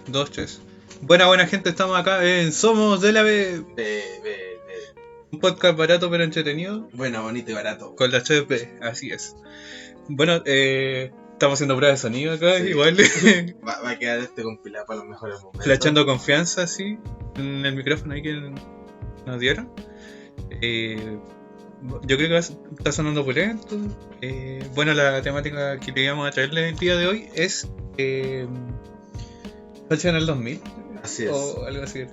2, 3. Buena gente, estamos acá en Somos de la B, un podcast barato pero entretenido. Bueno, bonito y barato. Con las 3B, así es. Bueno, estamos haciendo pruebas de sonido acá, Sí. igual. Va a quedar compilado para los mejores momentos. Flashando confianza, sí, en el micrófono ahí que nos dieron. Yo creo que está sonando pulento. Bueno, la temática que queríamos a traerles el día de hoy es infancia en el 2000. Así es. O algo así.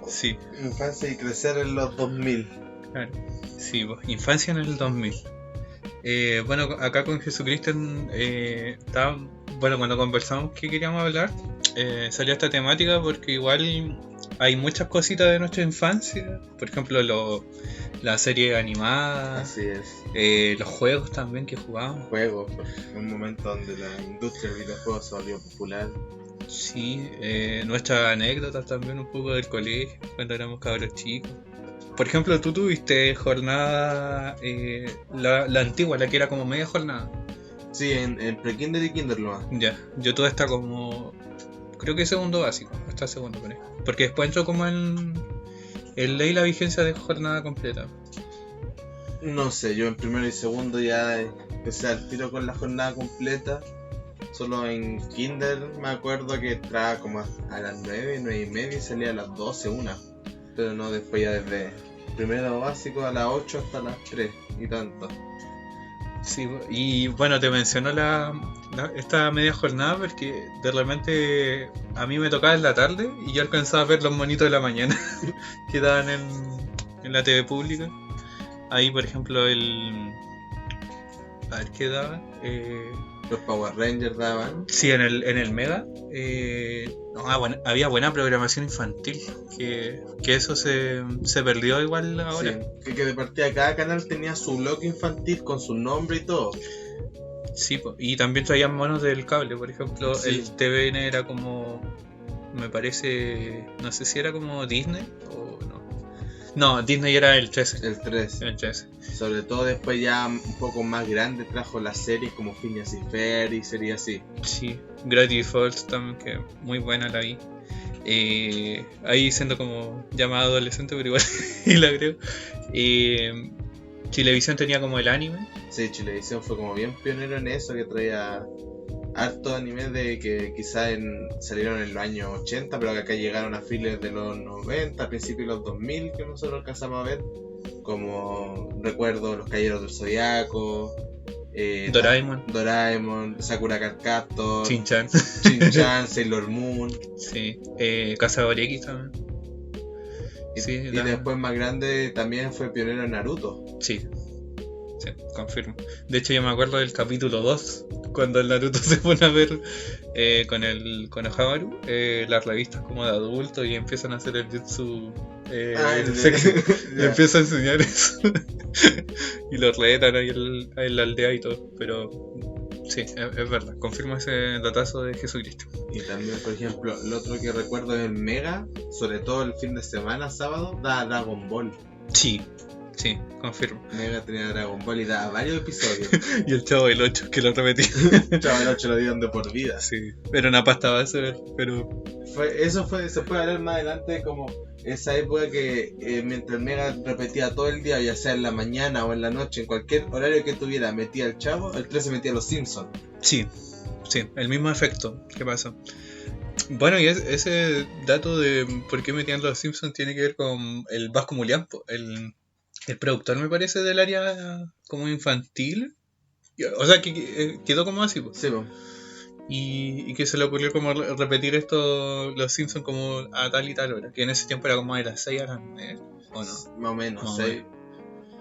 Sí, Infancia y crecer en los 2000. claro. Sí, pues, infancia en el 2000. Bueno, acá con Jesucristo, cuando conversamos que queríamos hablar, salió esta temática porque igual hay muchas cositas de nuestra infancia. Por ejemplo, la serie animada, Así es. los juegos también que jugábamos. Juegos, un momento donde la industria del videojuego se volvió popular. Sí, nuestras anécdotas también un poco del colegio, cuando éramos cabros chicos. Por ejemplo, tú tuviste jornada, la antigua, la que era como media jornada. Sí, en pre-kinder y kinder lo más. Ya, yo tuve hasta como, creo que segundo básico, hasta segundo por ahí. Porque después entró como en ley la vigencia de jornada completa. No sé, yo en primero y segundo ya empecé al tiro con la jornada completa. Solo en kinder me acuerdo que entraba como a las 9 y media y salía a las 12, 1. Pero no, después ya desde primero básico a las 8 hasta las 3 y tanto. Sí, y bueno, te menciono esta media jornada porque de repente a mí me tocaba en la tarde y yo alcanzaba a ver los monitos de la mañana que daban en la TV pública. Ahí, por ejemplo, a ver qué daban. Los Power Rangers daban. Sí, en el Mega. Había buena programación infantil. Que eso se perdió igual ahora. Sí, que de partida cada canal tenía su bloque infantil con su nombre y todo. Sí, y también traían monos del cable. Por ejemplo, Sí. el TVN era como, me parece, no sé si era como Disney o no. No, Disney era el 13. El 3. El 13. Sobre todo después ya un poco más grande trajo las series como Phineas y Ferb y series así. Sí, Gravity Falls también, que muy buena la vi. Ahí siendo como llamada adolescente, pero igual y la creo. Chilevisión tenía como el anime. Sí, Chilevisión fue como bien pionero en eso, que traía harto anime de que quizás salieron en los años 80, pero que acá llegaron a fines de los 90, a principios de los 2000, que nosotros alcanzamos a ver. Como recuerdo Los Caballeros del Zodiaco, Doraemon, Sakura Card Captor, Shin-Chan. Shin-Chan, Sailor Moon. Sí, Cazador X también. Sí, Y después más grande también fue pionero en Naruto. Sí, confirmo. De hecho yo me acuerdo del capítulo 2, cuando el Naruto se pone a ver con Konohamaru las revistas como de adultos y empiezan a hacer el jutsu y empieza a enseñar eso. Y lo retan ahí en la aldea y todo. Pero sí, es verdad, confirmo ese datazo de Jesucristo. Y también, por ejemplo, lo otro que recuerdo es Mega, sobre todo el fin de semana, sábado, da Dragon Ball. Sí, confirmo. Mega tenía Dragon Ball y daba varios episodios. Y el Chavo del 8 que lo repetía. Chaval 8 lo dieron de por vida. Sí, era una pasta base, pero Se puede hablar más adelante como esa época que mientras el Mega repetía todo el día, ya sea en la mañana o en la noche, en cualquier horario que tuviera, metía el Chavo, el 13 metía los Simpsons. Sí, el mismo efecto. ¿Qué pasa? Bueno, y ese dato de por qué metían los Simpsons tiene que ver con el Vasco Mulián, el productor, me parece, del área como infantil. O sea, que quedó como así, pues. Sí, pues. Y que se le ocurrió como repetir los Simpsons como a tal y tal hora. Que en ese tiempo era como de las 6 a las 9, ¿o no? Más o menos, Más o 6.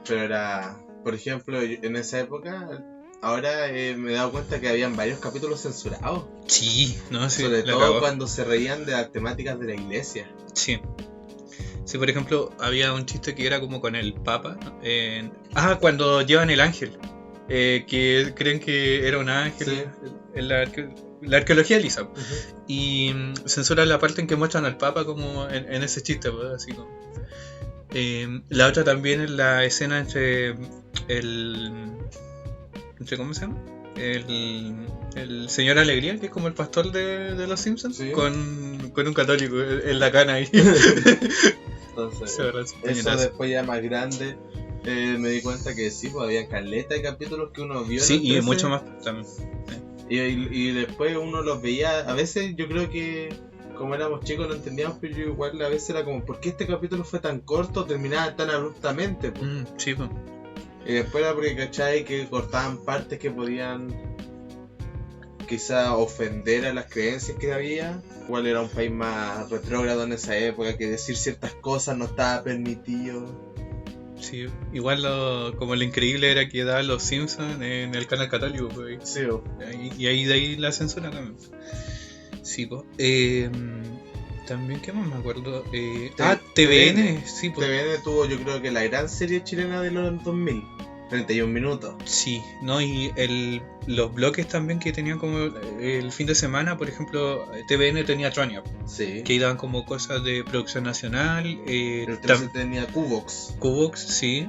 Pero era, por ejemplo, en esa época, ahora me he dado cuenta que habían varios capítulos censurados. Sí, no, sí. Sobre la todo cagó. cuando se reían de las temáticas de la iglesia. Sí. Sí, por ejemplo, había un chiste que era como con el Papa, ¿no? Cuando llevan el ángel, que creen que era un ángel, Sí. en la arqueología de Lisa, y censuran la parte en que muestran al Papa como en ese chiste, pues, así como. La otra también es la escena entre ¿cómo se llama? el señor Alegría, que es como el pastor de los Simpsons, Sí. con un católico en la cana ahí. Entonces, Se agarra su eso puñetazo. después ya más grande, me di cuenta que sí, pues había caleta de capítulos que uno vio en Sí, el y 13, mucho más también. y después uno los veía, a veces yo creo que como éramos chicos no entendíamos, pero yo igual a veces era como, ¿por qué este capítulo fue tan corto, terminaba tan abruptamente? Pues? Sí, pues. Y después era porque, ¿cachai? Que cortaban partes que podían quizá ofender a las creencias que había. Igual era un país más retrógrado en esa época, que decir ciertas cosas no estaba permitido. Sí, igual como lo increíble era que daban los Simpsons en el canal católico, pues. Sí, Y ahí de ahí la censura también. Sí, pues. También, ¿qué más me acuerdo? TVN, sí, pues. TVN tuvo, yo creo que la gran serie chilena de los 2000, 31 minutos. Sí, ¿no? Y los bloques también que tenían como el fin de semana, por ejemplo, TVN tenía Trania, Sí. que ahí daban como cosas de producción nacional. El 13 tenía Cubox. Cubox, sí.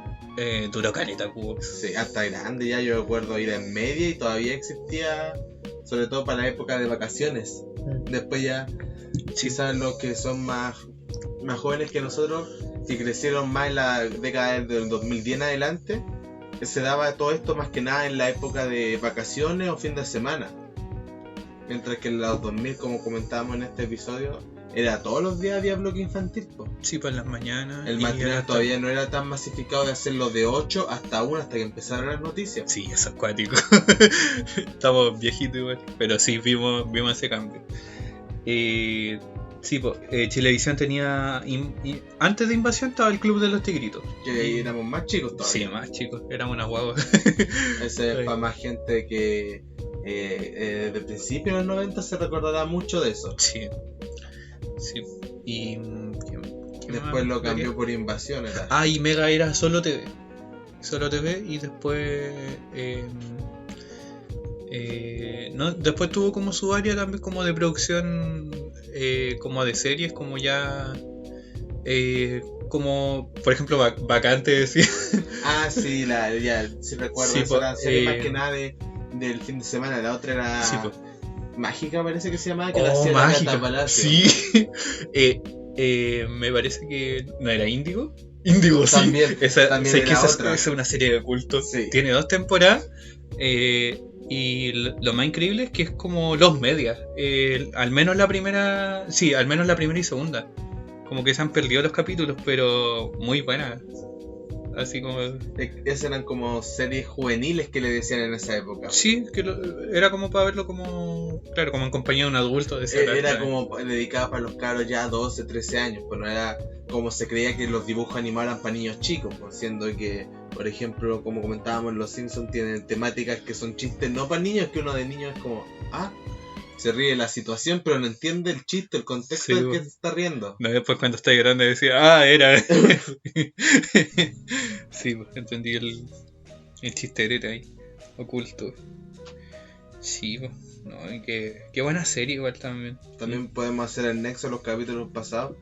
Duró caleta Cubox. Sí, hasta grande ya, yo recuerdo ir en media y todavía existía, sobre todo para la época de vacaciones. Después ya, quizás los que son más jóvenes que nosotros, que crecieron más en la década del 2010 en adelante, se daba todo esto más que nada en la época de vacaciones o fin de semana. Mientras que en los 2000, como comentábamos en este episodio, era todos los días había bloque infantil, po. Sí, pues en las mañanas. El y matinal era todavía no era tan masificado de hacerlo de 8 hasta 1 hasta que empezaron las noticias. Sí, eso es cuático. Estamos viejitos igual. Pero sí, vimos ese cambio. Sí, pues Chilevisión tenía... antes de Invasión estaba el Club de los Tigritos. Que ahí éramos más chicos todavía. Sí, más chicos, éramos una guagua. Ese es para más gente que de principios de los 90 se recordará mucho de eso. Sí. Sí. Y... ¿qué Después más? lo cambió por Invasión. Era. Ah, y Mega era solo TV. Solo TV y después... no, después tuvo como su área también como de producción, como de series, como ya... como por ejemplo Vacante decía. Ah, sí, ya sí recuerdo. Sí, esa po, era la serie más que nada del fin de semana. La otra era Sí, po. Mágica, parece que se llamaba, que la hacía la Mágica. Gata Palacio. Sí. Me parece que no era Índigo. Índigo, sí. También Sé era que esa otra. es una serie de culto. Sí. Tiene 2 temporadas. Y lo más increíble es que es como los medias. Al menos la primera. Sí, al menos la primera y segunda. Como que se han perdido los capítulos, pero muy buenas. Así como... Esas eran como series juveniles que le decían en esa época. Sí, que era como para verlo como... Claro, como en compañía de un adulto. De esa edad, Era ¿sabes? como dedicada para los cabros ya 12, 13 años, pues no era como se creía que los dibujos animados eran para niños chicos, pues, siendo que, por ejemplo, como comentábamos, los Simpsons tienen temáticas que son chistes no para niños, que uno de niños es como, se ríe de la situación, pero no entiende el chiste, el contexto Sí, del bo. que se está riendo. No, después cuando estaba grande decía, era. Sí, pues entendí el chisterete ahí, oculto. Sí, pues. No, y qué buena serie igual también. También podemos hacer el nexo de los capítulos pasados,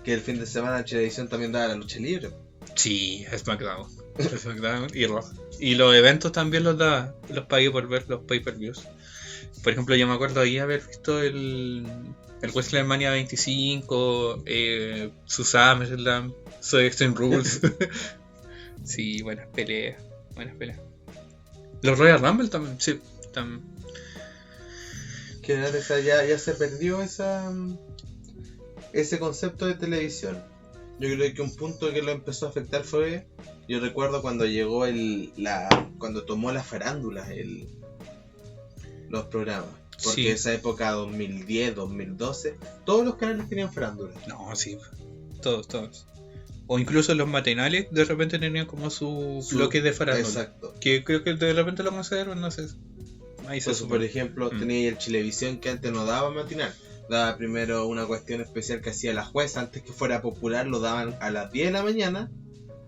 que el fin de semana Chilevisión también daba la lucha libre. Sí, SmackDown. Y Raw. Y los eventos también los daba, los pagué por ver los pay-per-views. Por ejemplo, yo me acuerdo ahí haber visto el WrestleMania 25, su SummerSlam, su Extreme Rules. Sí, buenas peleas. Los Royal Rumble también, sí. También. Que ya se perdió ese concepto de televisión. Yo creo que un punto que lo empezó a afectar fue, yo recuerdo cuando llegó cuando tomó la farándula los programas. Porque Sí. esa época 2010, 2012, todos los canales tenían farándula. No, sí. Todos. O incluso los matinales de repente tenían como su bloque de farándula. Exacto. Que creo que de repente lo consideraron, no sé. Ahí se Entonces, por ejemplo, tenía el Chilevisión que antes no daba matinal. Daba primero una cuestión especial que hacía la jueza. Antes que fuera popular lo daban a las 10 de la mañana.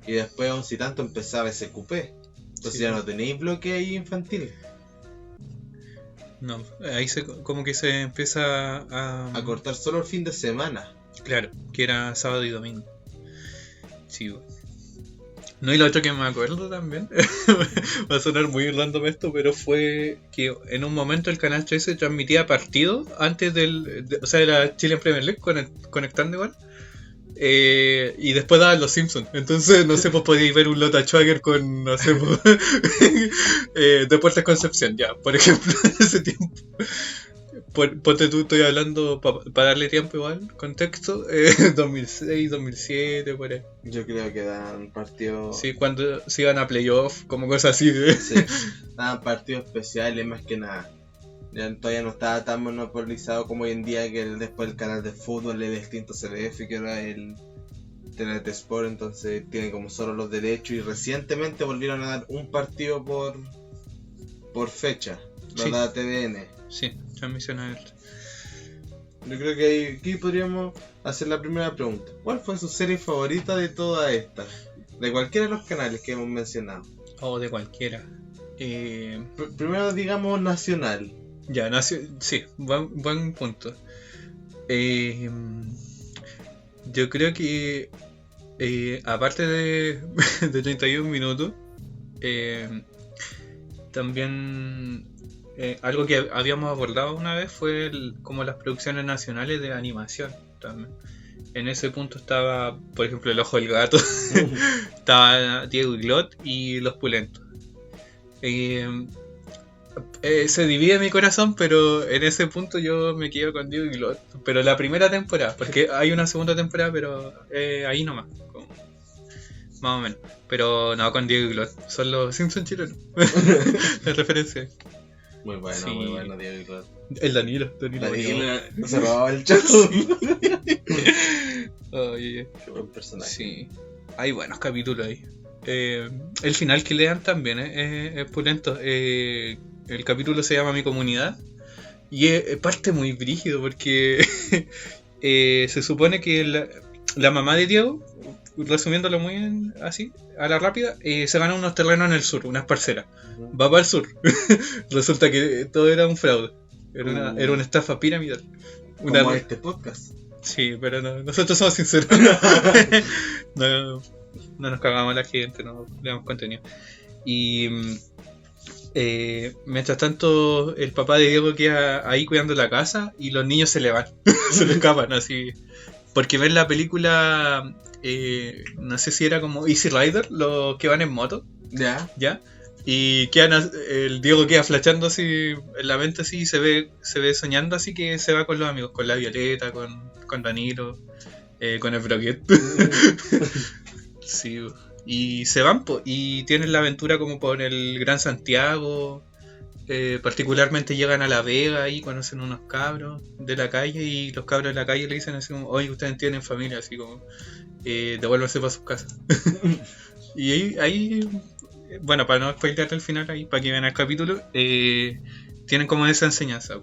Y después, 11 y tanto, empezaba SQP. Entonces Sí. ya no tenéis bloque ahí infantil. No, ahí como que se empieza A cortar solo el fin de semana. Claro, que era sábado y domingo. Sí, No, y lo otro que me acuerdo también, va a sonar muy random esto, pero fue que en un momento el canal 13 transmitía partidos antes o sea, era Chilean Premier League conectando igual. Y después daban los Simpsons. Entonces, no sé, pues podíais ver un Lota Schwager con, no sé, pues, Deportes Concepción, ya, por ejemplo, en ese tiempo. Ponte tú, estoy hablando para darle tiempo igual, contexto, 2006, 2007, por ahí. Yo creo que dan partidos. Sí, cuando se iban a playoff, como cosas así. Sí, daban partidos especiales más que nada. Ya todavía no estaba tan monopolizado como hoy en día, que después el canal de fútbol, el extinto CDF, que era el TNT Sport, entonces tiene como solo los derechos, y recientemente volvieron a dar un partido por fecha, lo Sí. da TVN. Sí, transmisión abierta. Yo creo que aquí podríamos hacer la primera pregunta. ¿Cuál fue su serie favorita de todas estas? De cualquiera de los canales que hemos mencionado. O de cualquiera. Primero digamos nacional. Ya, sí, buen punto. Yo creo que aparte de 31 minutos, también algo que habíamos abordado una vez fue como las producciones nacionales de animación también. En ese punto estaba, por ejemplo, El Ojo del Gato, estaba Diego y Glot y Los Pulentos. Se divide mi corazón, pero en ese punto yo me quedo con Diego y Glot. Pero la primera temporada, porque hay una segunda temporada, pero ahí nomás, más o menos. Pero no, con Diego y Glot, son los Simpsons chilenos. La referencia. Muy bueno, Sí. muy bueno, Diego y Glot. El Danilo Se robaba el chat. Oye, Qué buen personaje. sí, hay buenos capítulos ahí. El final que le dan también es pulento. El capítulo se llama Mi Comunidad y parte muy brígido porque se supone que la mamá de Diego, resumiéndolo muy así, a la rápida, se gana unos terrenos en el sur, unas parcelas. Va para el sur. Resulta que todo era un fraude. Era una estafa piramidal. Como este podcast. Sí, pero no, nosotros somos sinceros. No nos cagamos a la gente, no le damos contenido. Y mientras tanto, el papá de Diego queda ahí cuidando la casa y los niños se le van, se le escapan así. Porque ven la película, no sé si era como Easy Rider, los que van en moto, Ya. y el Diego queda flashando así en la mente así y se ve soñando así que se va con los amigos, con la Violeta, con Danilo, con el Broquet. Sí, y se van y tienen la aventura como por el Gran Santiago. Particularmente llegan a La Vega y conocen unos cabros de la calle y los cabros de la calle le dicen así como, oye, ustedes tienen familia, así como devuélvanse para sus casas. Y ahí, bueno, para no spoilear el final ahí, para que vean el capítulo, tienen como esa enseñanza.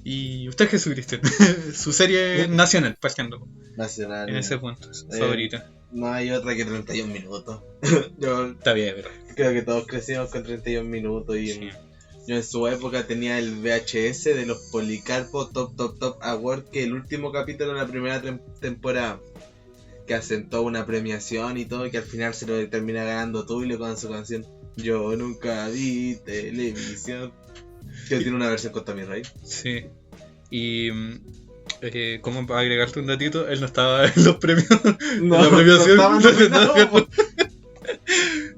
Y usted, Jesucristo, su serie nacional, partiendo Nacional. en ese punto, su favorita. No hay otra que 31 minutos. Yo Está bien, pero creo que todos crecimos con 31 minutos y sí. yo en su época tenía el VHS de los Policarpo Top Award, que el último capítulo de la primera temporada, que hacen toda una premiación y todo, y que al final se lo termina ganando Tulio con su canción Yo nunca vi televisión, que tiene una versión con Tommy Rey. Sí. Y como para agregarte un datito, él no estaba en los premios. No, en la premiación. no estaba nominado.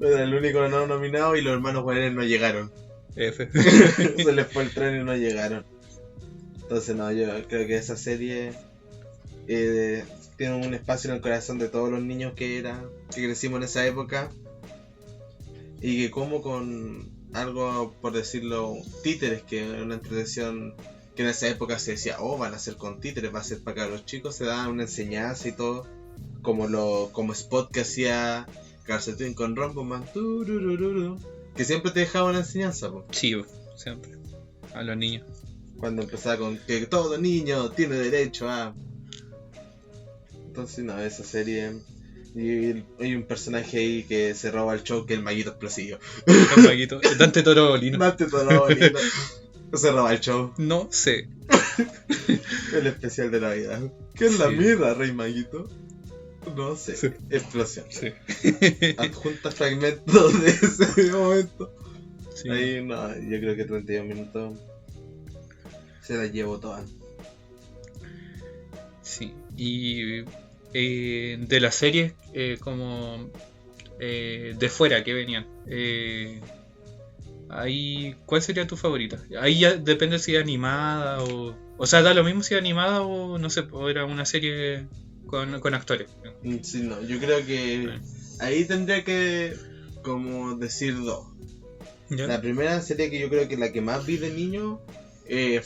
Era el único no nominado y los hermanos Juanes no llegaron. F. Se les fue el tren y no llegaron. Entonces no, yo creo que esa serie tiene un espacio en el corazón de todos los niños que crecimos en esa época. Y que como con algo, por decirlo, títeres, que era una entretención que en esa época se decía, van a ser con títeres, va a ser para que los chicos se daban una enseñanza y todo, como spot que hacía Calcetín con Romboman, que siempre te dejaba una enseñanza, po. Sí, siempre. A los niños. Cuando empezaba con que todo niño tiene derecho a... Entonces no, esa serie... Y hay un personaje ahí que se roba el show, que es el maguito explosivo. El maguito. Dante Torobolino. Dante Torobolino. Se roba el show. No sé. El especial de Navidad. ¿Qué es la Sí. mierda, Rey Maguito? No sé, Sí. explosión. Sí. Adjunta fragmentos de ese momento. Sí. Ahí no, yo creo que 32 minutos se las llevo todas. Sí. Y de las series, como de fuera que venían, ahí, ¿cuál sería tu favorita? Ahí ya depende si es animada o sea, da lo mismo si es animada o no sé, o era una serie con actores. Sí, no, yo creo que ahí tendría que como decir dos. ¿Ya? La primera serie que yo creo que la que más vi de niño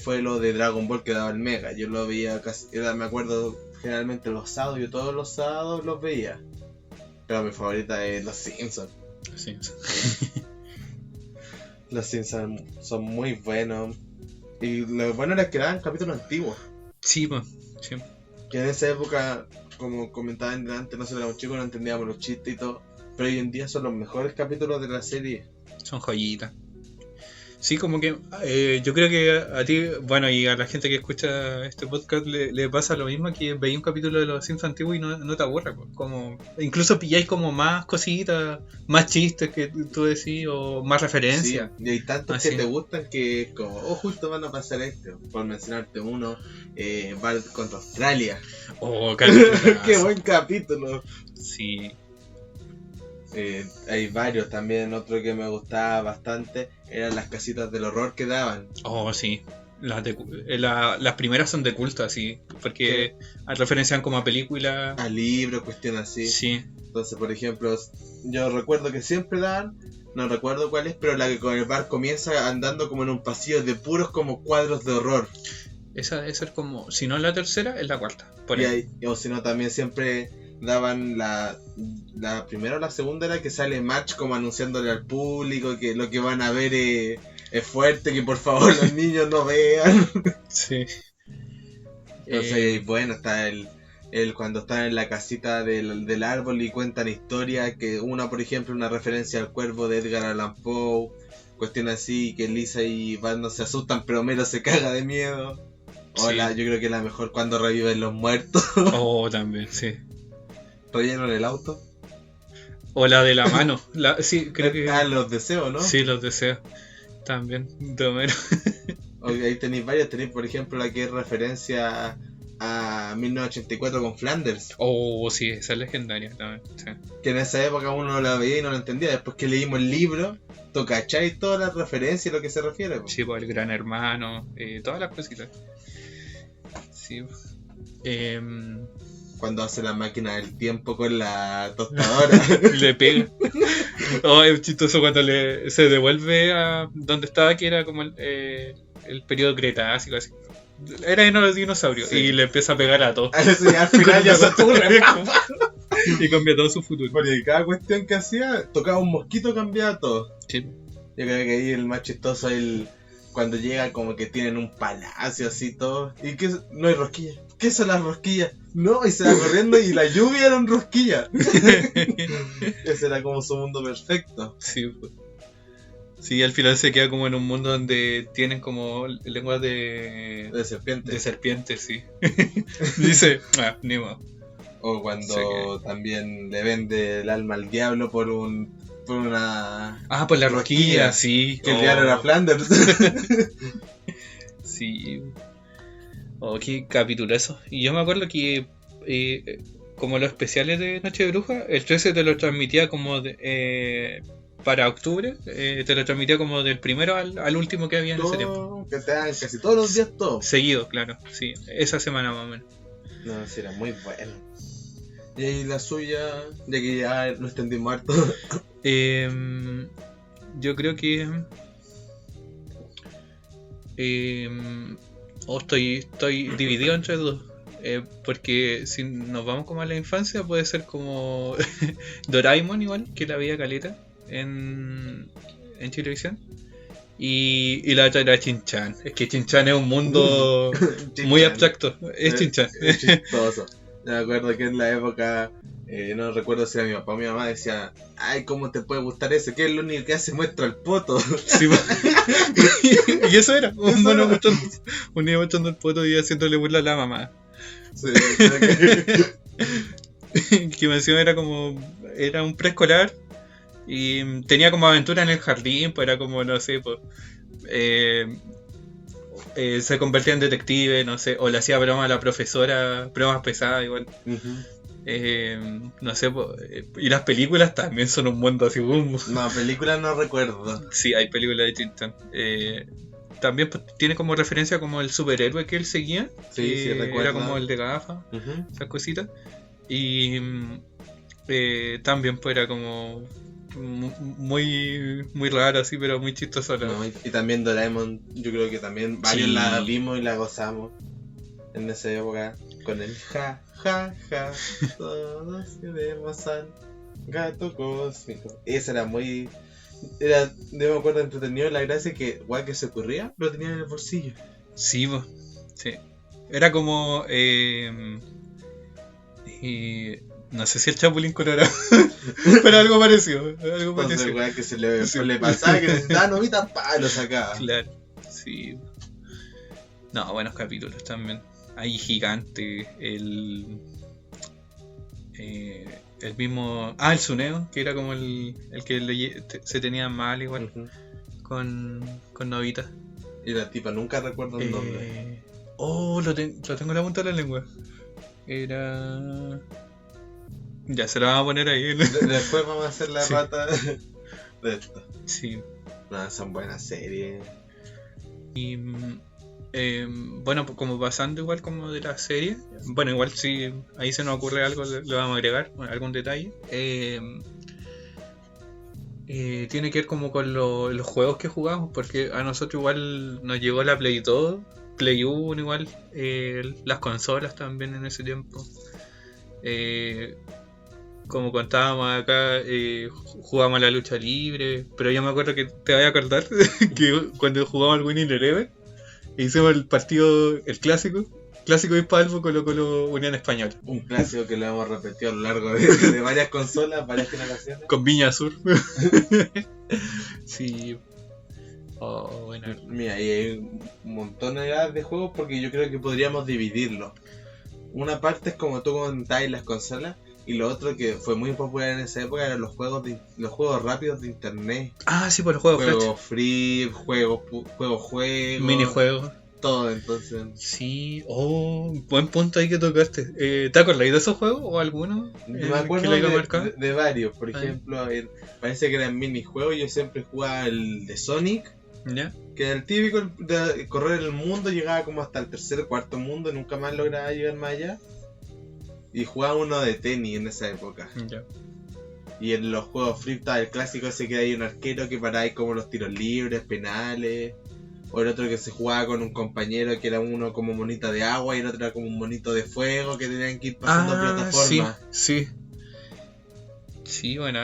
fue lo de Dragon Ball que daba el Mega. Yo lo veía casi, me acuerdo generalmente los sábados, yo todos los sábados los veía. Pero mi favorita es Los Simpsons. Sí. Los Simpsons son muy buenos. Y lo bueno era que daban capítulos antiguos. Sí, pues, sí. Que en esa época, como comentaban antes, nosotros éramos chicos, no entendíamos los chistes y todo. Pero hoy en día son los mejores capítulos de la serie. Son joyitas. Sí, como que yo creo que a ti, bueno, y a la gente que escucha este podcast le pasa lo mismo, que veis un capítulo de Los Simpsons antiguos y no te aburre, pues. Como, incluso pilláis como más cositas, más chistes que tú decís, o más referencias. Sí, y hay tantos Así. que te gustan que como, oh, justo van a pasar esto. Por mencionarte uno, va contra Australia. Oh, capitulazo. Qué buen capítulo. Sí, Hay varios también. Otro que me gustaba bastante eran las casitas del horror que daban. oh, sí. Las primeras son de culto, así, porque referencian como a películas. A libros, cuestiones así. Sí, Entonces, por ejemplo, yo recuerdo que siempre daban, no recuerdo cuál es, pero la que con el bar comienza andando como en un pasillo de puros como cuadros de horror. esa debe ser como, si no es la tercera, es la cuarta. Por Y ahí. o si no, también siempre daban la primera o la segunda, era que sale March como anunciándole al público que lo que van a ver es fuerte, que por favor los niños no vean. Sí. Entonces, bueno, está el cuando están en la casita del árbol y cuentan historias, que una, por ejemplo, una referencia al cuervo de Edgar Allan Poe, cuestión así, que Lisa y Bart no se asustan, pero Mero se caga de miedo. O Sí. yo creo que la mejor cuando reviven los muertos. Oh, también, sí. Rellenan el auto. O la de la mano. Sí, creo que. Los deseos, ¿no? Sí, los deseos. También, de Homero. Ahí tenéis varias, tenéis por ejemplo la que es referencia a 1984 con Flanders, Oh, sí, esa es legendaria también. Sí. que en esa época uno no la veía y no la entendía. Después que leímos el libro, tú cacháis todas las referencias y lo que se refiere. Po. Sí, pues el gran hermano, todas las cositas. Sí. Cuando hace la máquina del tiempo con la tostadora. Le pega. Oh, es chistoso cuando se devuelve a donde estaba, que era como el periodo cretácico, así. Era de los dinosaurios. Sí. Y le empieza a pegar a todos. Al final ya se aturre. Y cambia todo su futuro. Porque cada cuestión que hacía, tocaba un mosquito, cambiaba todo. Sí. Yo creo que ahí el más chistoso es cuando llega como que tienen un palacio así todo. ¿Y qué? No hay rosquillas. ¿Qué son las rosquillas? No, y se va corriendo y la lluvia eran rosquillas. Ese era como su mundo perfecto. Sí, pues. Sí, al final se queda como en un mundo donde tienen como lenguas De serpiente. de serpientes, sí. Dice, ni modo. O cuando también le vende el alma al diablo por una... Por la rosquilla, sí. Que el diablo era Flanders. Sí. Oh, qué capitulazo. Y yo me acuerdo que como los especiales de Noche de Bruja, el 13 te lo transmitía como para octubre, te lo transmitía como del primero al último que había en ese tiempo. Que te dan casi todos los días todo. Seguido, claro, sí, esa semana más o menos. No, sí, era muy bueno. Y ahí la suya, ya que ya no extendimos harto. Yo creo que estoy dividido entre dos. Porque si nos vamos como a la infancia, puede ser como Doraemon, igual, que la veía caleta en Chilevisión. Y la otra era Shin-Chan. Es que Shin-Chan es un mundo muy abstracto. Es Shin-Chan. Es chistoso. Yo me acuerdo que en la época, no recuerdo si era mi papá o mi mamá, decía, ay, ¿cómo te puede gustar ese? Que es lo único que hace, muestra el poto. Sí, y eso era, un niño mostrando el poto y haciéndole burla a la mamá. Sí, creo que... que me encima era un preescolar y tenía como aventura en el jardín, pues era como, no sé, pues, eh, se convertía en detective, no sé, o le hacía broma a la profesora, bromas pesadas igual. Ujú. No sé, y las películas también son un mundo así, boom. No, película no recuerdo. Sí, hay películas distintas. También pues, tiene como referencia como el superhéroe que él seguía, Sí, sí, que era como recuerdo. el de gafas, Ujú. esas cositas. Y también pues era como muy raro así, pero muy chistoso. No, y también Doraemon, yo creo que también varios Sí, la vimos y la gozamos en esa época. Con el ja, ja, ja, todos queremos al gato cósmico. Esa era muy. Era, no me acuerdo, entretenido. La gracia que, igual que se ocurría, lo tenía en el bolsillo. sí, po, sí. Era como no sé si el Chapulín Colorado, pero algo parecido, algo Entonces, parecido. igual que se le, Sí. le pasaba que necesitaba novitas, pa, lo sacaba. Claro, sí. No, buenos capítulos también. Hay Gigante, el mismo. Ah, el Suneo, que era como el que se tenía mal igual Ujú. con Novita. Y la tipa, nunca recuerdo el nombre. Lo tengo en la punta de la lengua. Era. Ya se lo vamos a poner ahí. Después vamos a hacer la Sí. rata de esto. Sí. No, son buenas series. Y bueno, pues como pasando igual como de la serie, bueno, igual si ahí se nos ocurre algo, le vamos a agregar algún detalle. Tiene que ver como con los juegos que jugamos, porque a nosotros igual nos llegó la Play 2, Play 1 igual, las consolas también en ese tiempo. Eh, como contábamos acá, jugábamos a la lucha libre, pero yo me acuerdo que te voy a acordar que cuando jugamos al Winning Eleven, hicimos el partido, el clásico Hispalvo Colo Unión Española, Un clásico que lo hemos repetido a lo largo de varias consolas, varias generaciones. con Viña Sur. Sí. Oh, bueno. Mira, ahí hay un montón de juegos porque yo creo que podríamos dividirlos. Una parte es como tú comentabas las consolas, y lo otro que fue muy popular en esa época eran los juegos rápidos de internet. Ah, sí, por los juegos Flash. Juegos free, juegos, Minijuegos. todo, entonces. Sí, oh, buen punto ahí que tocaste. ¿Te acordáis de esos juegos o alguno? Me acuerdo que le haya marcado. de varios, por Ah, ejemplo, parece que eran minijuegos, yo siempre jugaba el de Sonic, ¿ya? que era el típico de correr el mundo, llegaba como hasta el tercer o cuarto mundo, nunca más lograba llegar más allá. Y jugaba uno de tenis en esa época. Ya. Y en los juegos free estaba el clásico ese que hay un arquero que paraba ahí como los tiros libres, penales. O el otro que se jugaba con un compañero que era uno como monita de agua y el otro era como un monito de fuego que tenían que ir pasando plataformas. Sí. Sí, bueno.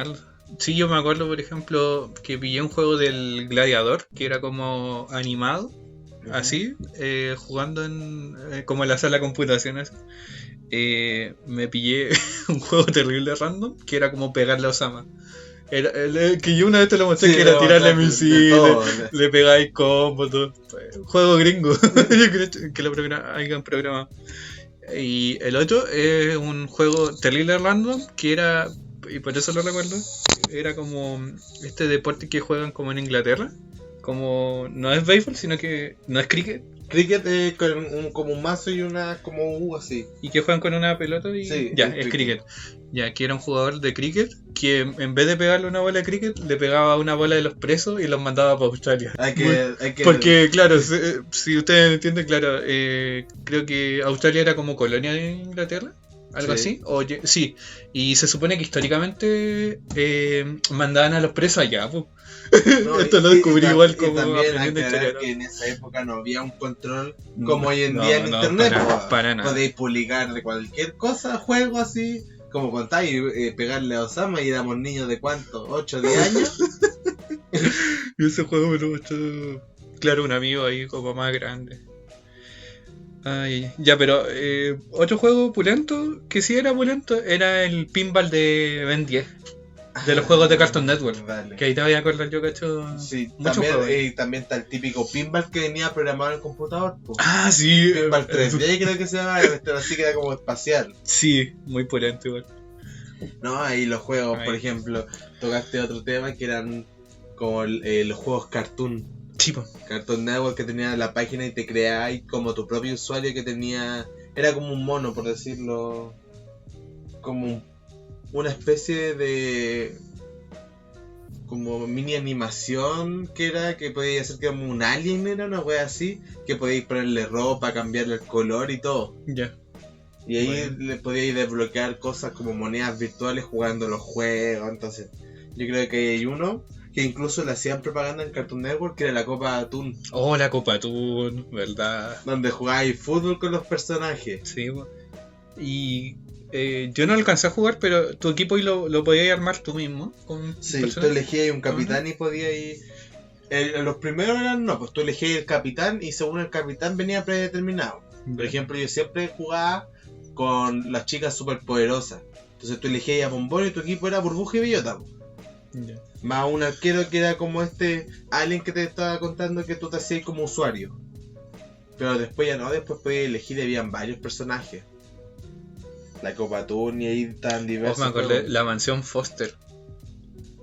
Sí, yo me acuerdo, por ejemplo, que pillé un juego del Gladiador, que era como animado, así, jugando como en la sala de computación. Así. Me pillé un juego terrible random, que era como pegarle a Osama. Que yo una vez te lo mostré, Sí, que era lo tirarle mostraste, de misiles, todo. le pegáis combo, todo. Juego gringo. Yo creo que lo hayan programado. Y el otro es un juego terrible random, que era, y por eso lo recuerdo, era como este deporte que juegan como en Inglaterra. Como no es béisbol, sino que no es cricket. Cricket con como un mazo y una como U así. Y que juegan con una pelota y Sí, ya, es es cricket. Ya, que era un jugador de cricket que en vez de pegarle una bola de cricket, le pegaba una bola de los presos y los mandaba para Australia. Hay que Porque, claro, si ustedes entienden, claro, creo que Australia era como colonia de Inglaterra, algo Sí. así. Sí, y se supone que históricamente mandaban a los presos allá, pues. No, Esto lo descubrí igual y como también aprendiendo aclarar historia, ¿no? que en esa época no había un control como hoy en No, día en no, internet. para nada. Podéis publicar de cualquier cosa, juego así, como contáis, pegarle a Osama y éramos niños de cuánto, 8 o 10 años. Y ese juego me lo mostró, claro, un amigo ahí como más grande. Ay, ya, pero otro juego pulento que sí era pulento era el pinball de Ben 10. De los juegos de Cartoon Network. Dale. Que ahí te voy a acordar, yo cacho. Sí, muchos también, juegos. también está el típico pinball que venía programado en el computador. Po. Ah, sí. Pinball 3D creo que se llama, pero así que era como espacial. Sí, muy pulento igual. No, ahí los juegos, Ahí. por ejemplo, tocaste otro tema que eran como los juegos Cartoon. Chipo. Cartoon Network que tenía la página y te creabas como tu propio usuario que tenía... Era como un mono, por decirlo... Como una especie de... Como mini animación que era, que podía hacer que como un alien, era una wea así, que podíais ponerle ropa, cambiarle el color y todo. Ya. Y ahí Bueno. le podíais desbloquear cosas como monedas virtuales jugando los juegos. Entonces, yo creo que hay uno que incluso le hacían propaganda en Cartoon Network, que era la Copa Atún, Oh, la Copa Toon, ¿verdad? donde jugabais fútbol con los personajes. Sí, po. Y yo no alcancé a jugar, pero tu equipo y lo podías armar tú mismo. Con Sí, tú personas. elegías un capitán y podías ir... los primeros eran, no, pues tú elegías el capitán y según el capitán venía predeterminado. Por ejemplo, yo siempre jugaba con las chicas superpoderosas. Entonces tú elegías a Bombón y tu equipo era Burbuja y Bellota. Po. Ya. Más un arquero que era como este alien que te estaba contando que tú te hacías como usuario. Pero después ya no, después podías elegir y habían varios personajes. La Copa Toon y ahí estaban Oh, diversos me acordé, juegos. la mansión Foster.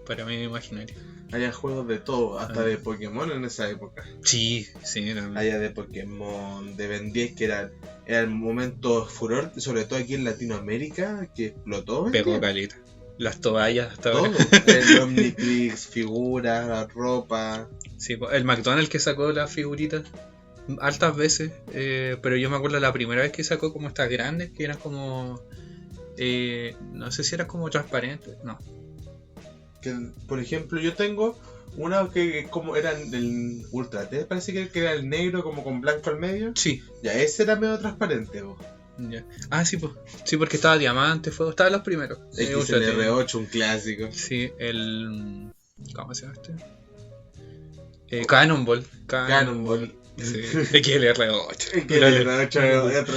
Para mí imaginario. Había juegos de todo, hasta Ah. de Pokémon en esa época. Sí, sí, también. Había de Pokémon, de Ben 10 que era el momento furor, sobre todo aquí en Latinoamérica, que explotó. Ben Pegó 10. caleta. Las toallas hasta Todo. ahora. El Omnitrix, figuras, ropa. Sí, po, el McDonald's que sacó las figuritas hartas veces, pero yo me acuerdo la primera vez que sacó como estas grandes que eran como, no sé si eran como transparentes, no, Que, por ejemplo, yo tengo una que como eran del Ultra T, parece que era el negro como con blanco al medio. sí, Ya, ese era medio transparente, vos. ya. Ah, sí, pues, sí, porque estaba Diamante, Fuego, estaban los primeros. Ultra T. XLR8, un clásico. Sí, ¿cómo se llama este? Cannonball. Cannonball. Sí, XLR8. XLR8 es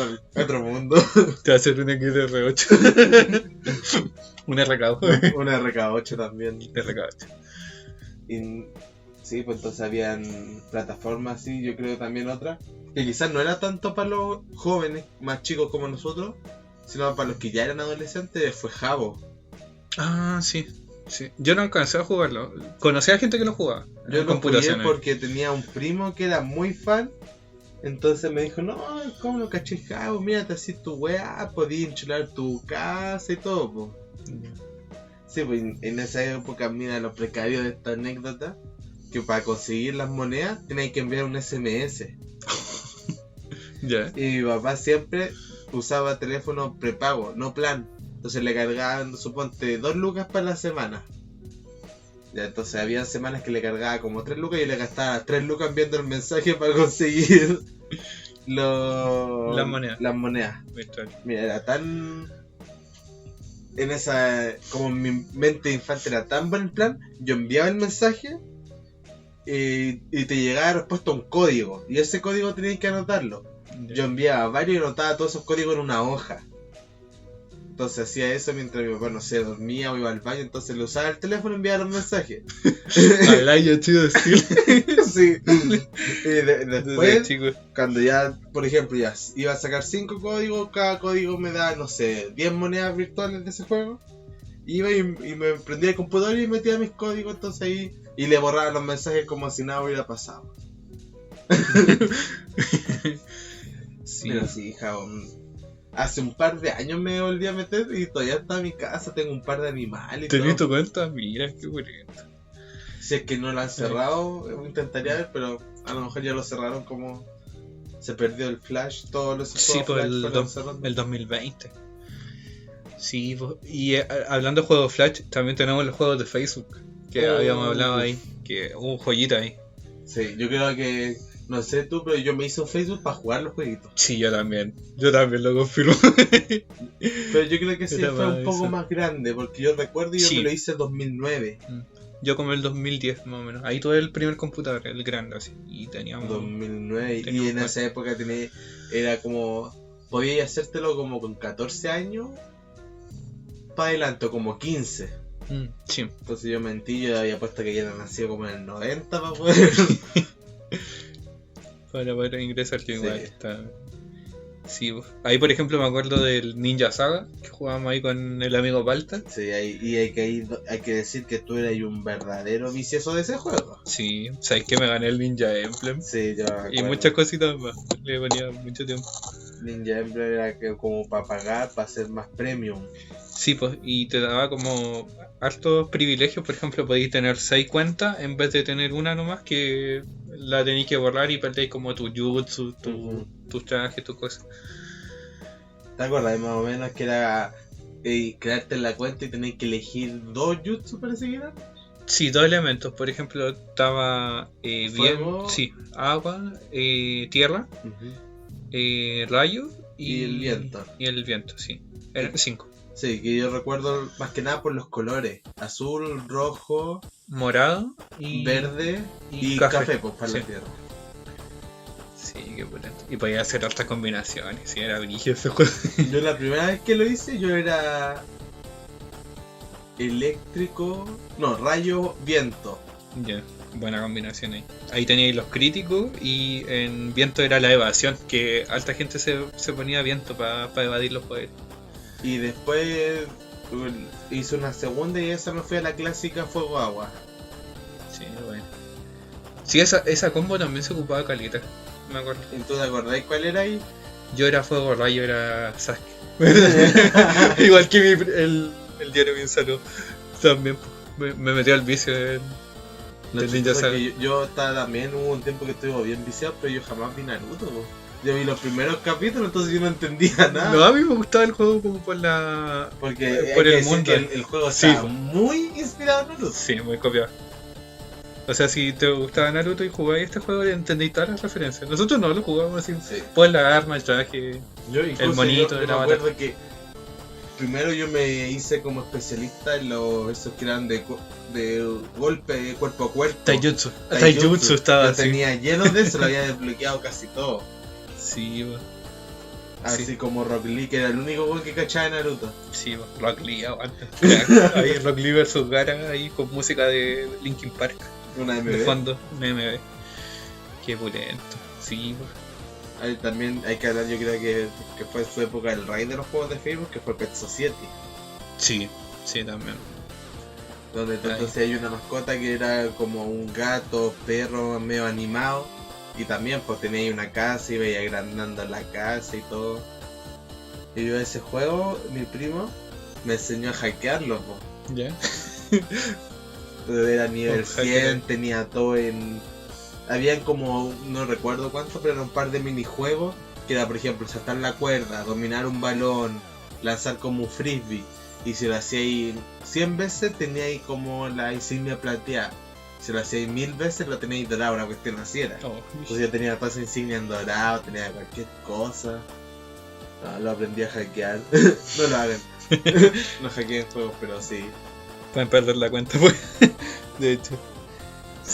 otro mundo. Te va a hacer un XLR8. Un RK8. Una RK8 también. RK8. Y, sí, pues entonces habían plataformas así, yo creo también otras, que quizás no era tanto para los jóvenes, más chicos como nosotros, sino para los que ya eran adolescentes, fue Jabo. Ah, sí. Sí. Yo no alcancé a jugarlo. Conocí a gente que lo jugaba. Yo en lo jugué computación. porque tenía un primo que era muy fan, entonces me dijo, no, ¿cómo no caché Jabo? Mira, te haces tu weá, podías enchular tu casa y todo, po. Sí, pues en esa época, mira lo precario de esta anécdota, que para conseguir las monedas tenías que enviar un SMS. Ya. Y mi papá siempre usaba teléfono prepago, no plan. Entonces le cargaban, suponte, 2 lucas para la semana. Ya, entonces había semanas que le cargaba como 3 lucas y le gastaba 3 lucas enviando el mensaje para conseguir Las monedas. las monedas. Virtual. Mira, era tan... En esa... Como mi mente de infante era tan buen plan, yo enviaba el mensaje y te llegaba respuesta a un código. Y ese código tenías que anotarlo. Ya. Yo enviaba varios y anotaba todos esos códigos en una hoja. Entonces hacía eso mientras mi papá, no sé, dormía o iba al baño. Entonces le usaba el teléfono y enviaba los mensajes. Al yo chido decir. Sí. Y después, chico. cuando ya, por ejemplo, ya iba a sacar 5 códigos, cada código me da, no sé, 10 monedas virtuales de ese juego. Iba y me prendía el computador y metía mis códigos, entonces ahí, y le borraba los mensajes como si nada hubiera pasado. Sí. Pero sí, Jabón. Hace un par de años me volví a meter y todavía está en mi casa, tengo un par de animales y ¿Tenés todo. tu cuenta? Mira, qué bonito. Si es que no lo han cerrado, intentaría ver, pero a lo mejor ya lo cerraron como... Se perdió el Flash, todos los Sí, juegos por Flash el, fueron cerrando. el 2020. Sí, y hablando de juegos Flash, también tenemos los juegos de Facebook, que habíamos hablado ahí, que un joyita ahí. Sí, yo creo que... No sé tú, pero yo me hice un Facebook para jugar los jueguitos. Sí, yo también lo confirmo. Pero yo creo que sí Era fue más un poco eso. más grande, porque yo recuerdo y yo Sí. me lo hice en 2009. Yo como el 2010 más o menos. Ahí tuve el primer computador, el grande así. Y teníamos... 2009 y teníamos en esa época era como... Podías hacértelo como con 14 años para adelante, como 15. Sí. Entonces yo mentí, yo había puesto que ella nació como en el 90 para poder. Para poder ingresar, que igual Sí. está. Sí, ahí por ejemplo me acuerdo del Ninja Saga, que jugábamos ahí con el amigo Palta. Sí, y hay que decir que tú eras un verdadero vicioso de ese juego. Sí, sabes que me gané el Ninja Emblem. Sí, yo me Y acuerdo. muchas cositas más. Le ponía mucho tiempo. Ninja Emblem era que como para pagar, para ser más premium. Sí, pues, y te daba como hartos privilegios. Por ejemplo, podéis tener 6 cuentas en vez de tener una nomás, que la tenéis que borrar y perdéis como tu jutsu, tus trajes, tus cosas. ¿Te acuerdas más o menos que era crearte la cuenta y tenéis que elegir 2 jutsu para seguir? Sí, 2 elementos. Por ejemplo, estaba Fuego. sí, agua, tierra, rayo Y el viento. Y el viento, sí. Eran 5. Sí, que yo recuerdo más que nada por los colores. Azul, rojo, Morado y verde y café. café, pues para Sí. la tierra. Sí, qué potente. Y podía hacer hartas combinaciones, sí, era brillo ese juego. Yo la primera vez que lo hice, yo era eléctrico, no, rayo, viento. Ya, buena combinación ahí. Ahí teníais los críticos y en viento era la evasión, que alta gente se ponía viento para evadir los poderes. Y después hice una segunda y esa me fui a la clásica fuego agua. Sí, bueno. Sí, esa combo también se ocupaba caleta, me acuerdo. ¿Y tú te acordáis cuál era ahí? Yo era fuego, rayo era Sasuke. Igual que el diario bien salud. También me metió al vicio del Ninja Saga. Yo estaba también, hubo un tiempo que estuve bien viciado, pero yo jamás vi Naruto. Po. Yo vi los primeros capítulos, entonces yo no entendía nada. No, a mí me gustaba el juego como por la... Porque por hay el que decir mundo. que el juego Sí, está po. muy inspirado en Naruto. Sí, muy copiado. O sea, si te gustaba Naruto y jugabas este juego, entendéis todas las referencias. Nosotros no lo jugábamos así. Sí. Pues la arma, el traje. Yo incluso El monito yo de la me bata. acuerdo que primero yo me hice como especialista en esos que eran de golpe cuerpo a cuerpo. Taijutsu. Taijutsu estaba Yo así. tenía lleno de eso, lo había desbloqueado casi todo. Sí, bo. Así Sí. como Rock Lee, que era el único juego que cachaba de Naruto. Sí, bo. Rock Lee, aguanta. Ahí Rock Lee vs Gaara, ahí con música de Linkin Park. Una De MV. fondo, un MV. Qué pulento. Sí, bo. Ahí también hay que hablar, yo creo que fue su época el rey de los juegos de Facebook, que fue Pet Society. Sí, sí, también. Donde entonces hay una mascota que era como un gato, perro, medio animado. Y también pues tenía ahí una casa, iba ahí agrandando la casa y todo. Y yo ese juego, mi primo, me enseñó a hackearlo. Po. ¿Ya? Era nivel Un 100, hacker. tenía todo en... Habían como, no recuerdo cuánto, pero eran un par de minijuegos. Que era por ejemplo saltar la cuerda, dominar un balón, lanzar como un frisbee. Y si lo hacíais 100 veces tenía ahí como la insignia plateada. Si lo hacíais 1000 veces lo teníais dorado, una cuestión así era. Oh, Entonces yo tenía toda esa insignia en dorado, tenía cualquier cosa. No, lo aprendí a hackear. No lo hagan. No hackeen juegos, pero sí. pueden perder la cuenta, pues. De hecho.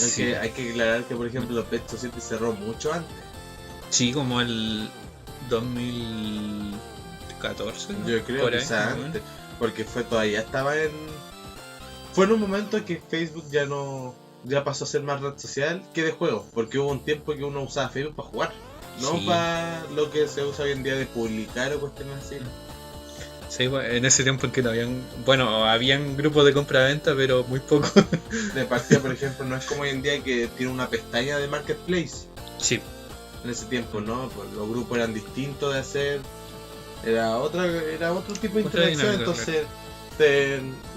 Aunque hay que aclarar que por ejemplo los Pet Society cerró mucho antes. Sí, como el 2014. ¿no? Yo creo Por que ahí, sea más o menos. antes. Porque todavía estaba en... Fue en un momento que Facebook ya pasó a ser más red social que de juego. Porque hubo un tiempo que uno usaba Facebook para jugar. No Sí. para lo que se usa hoy en día de publicar o cuestiones así. Sí, bueno, en ese tiempo en que no habían. Bueno, habían grupos de compra-venta, pero muy poco. De partida, por ejemplo, no es como hoy en día que tiene una pestaña de Marketplace. Sí, En ese tiempo, ¿no? Pues los grupos eran distintos de hacer. Era otro tipo de Otra interacción. dinámica, Entonces,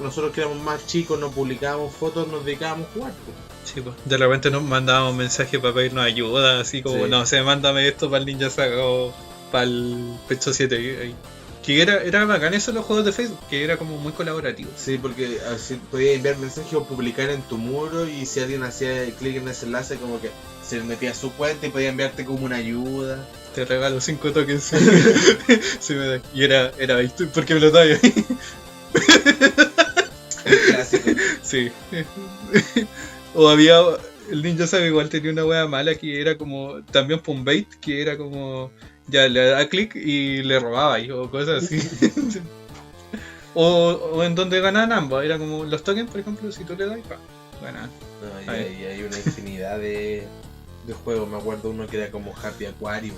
nosotros que éramos más chicos, no publicábamos fotos, nos dedicábamos a jugar. Pues. sí, pues. De repente nos mandábamos mensajes para pedirnos ayuda, así como, Sí. no sé, mándame esto para el Ninja Saga o para el Pecho 7. ahí. Que era bacán eso en los juegos de Facebook, que era como muy colaborativo. Sí, porque así podías enviar mensajes o publicar en tu muro y si alguien hacía clic en ese enlace como que se metía a su cuenta y podía enviarte como una ayuda. Te regalo 5 tokens. Sí, me da. Y era ¿viste? ¿Por qué me lo da ahí? Un clásico. Sí. O había. El Ninja Saga igual tenía una wea mala que era como. También por un bait, que era como. Ya le da clic y le robaba ahí, o cosas así. O en donde ganaban ambos. Era como los tokens, por ejemplo, si tú le das, ganan. No, y hay una infinidad de juegos. Me acuerdo uno que era como Happy Aquarium.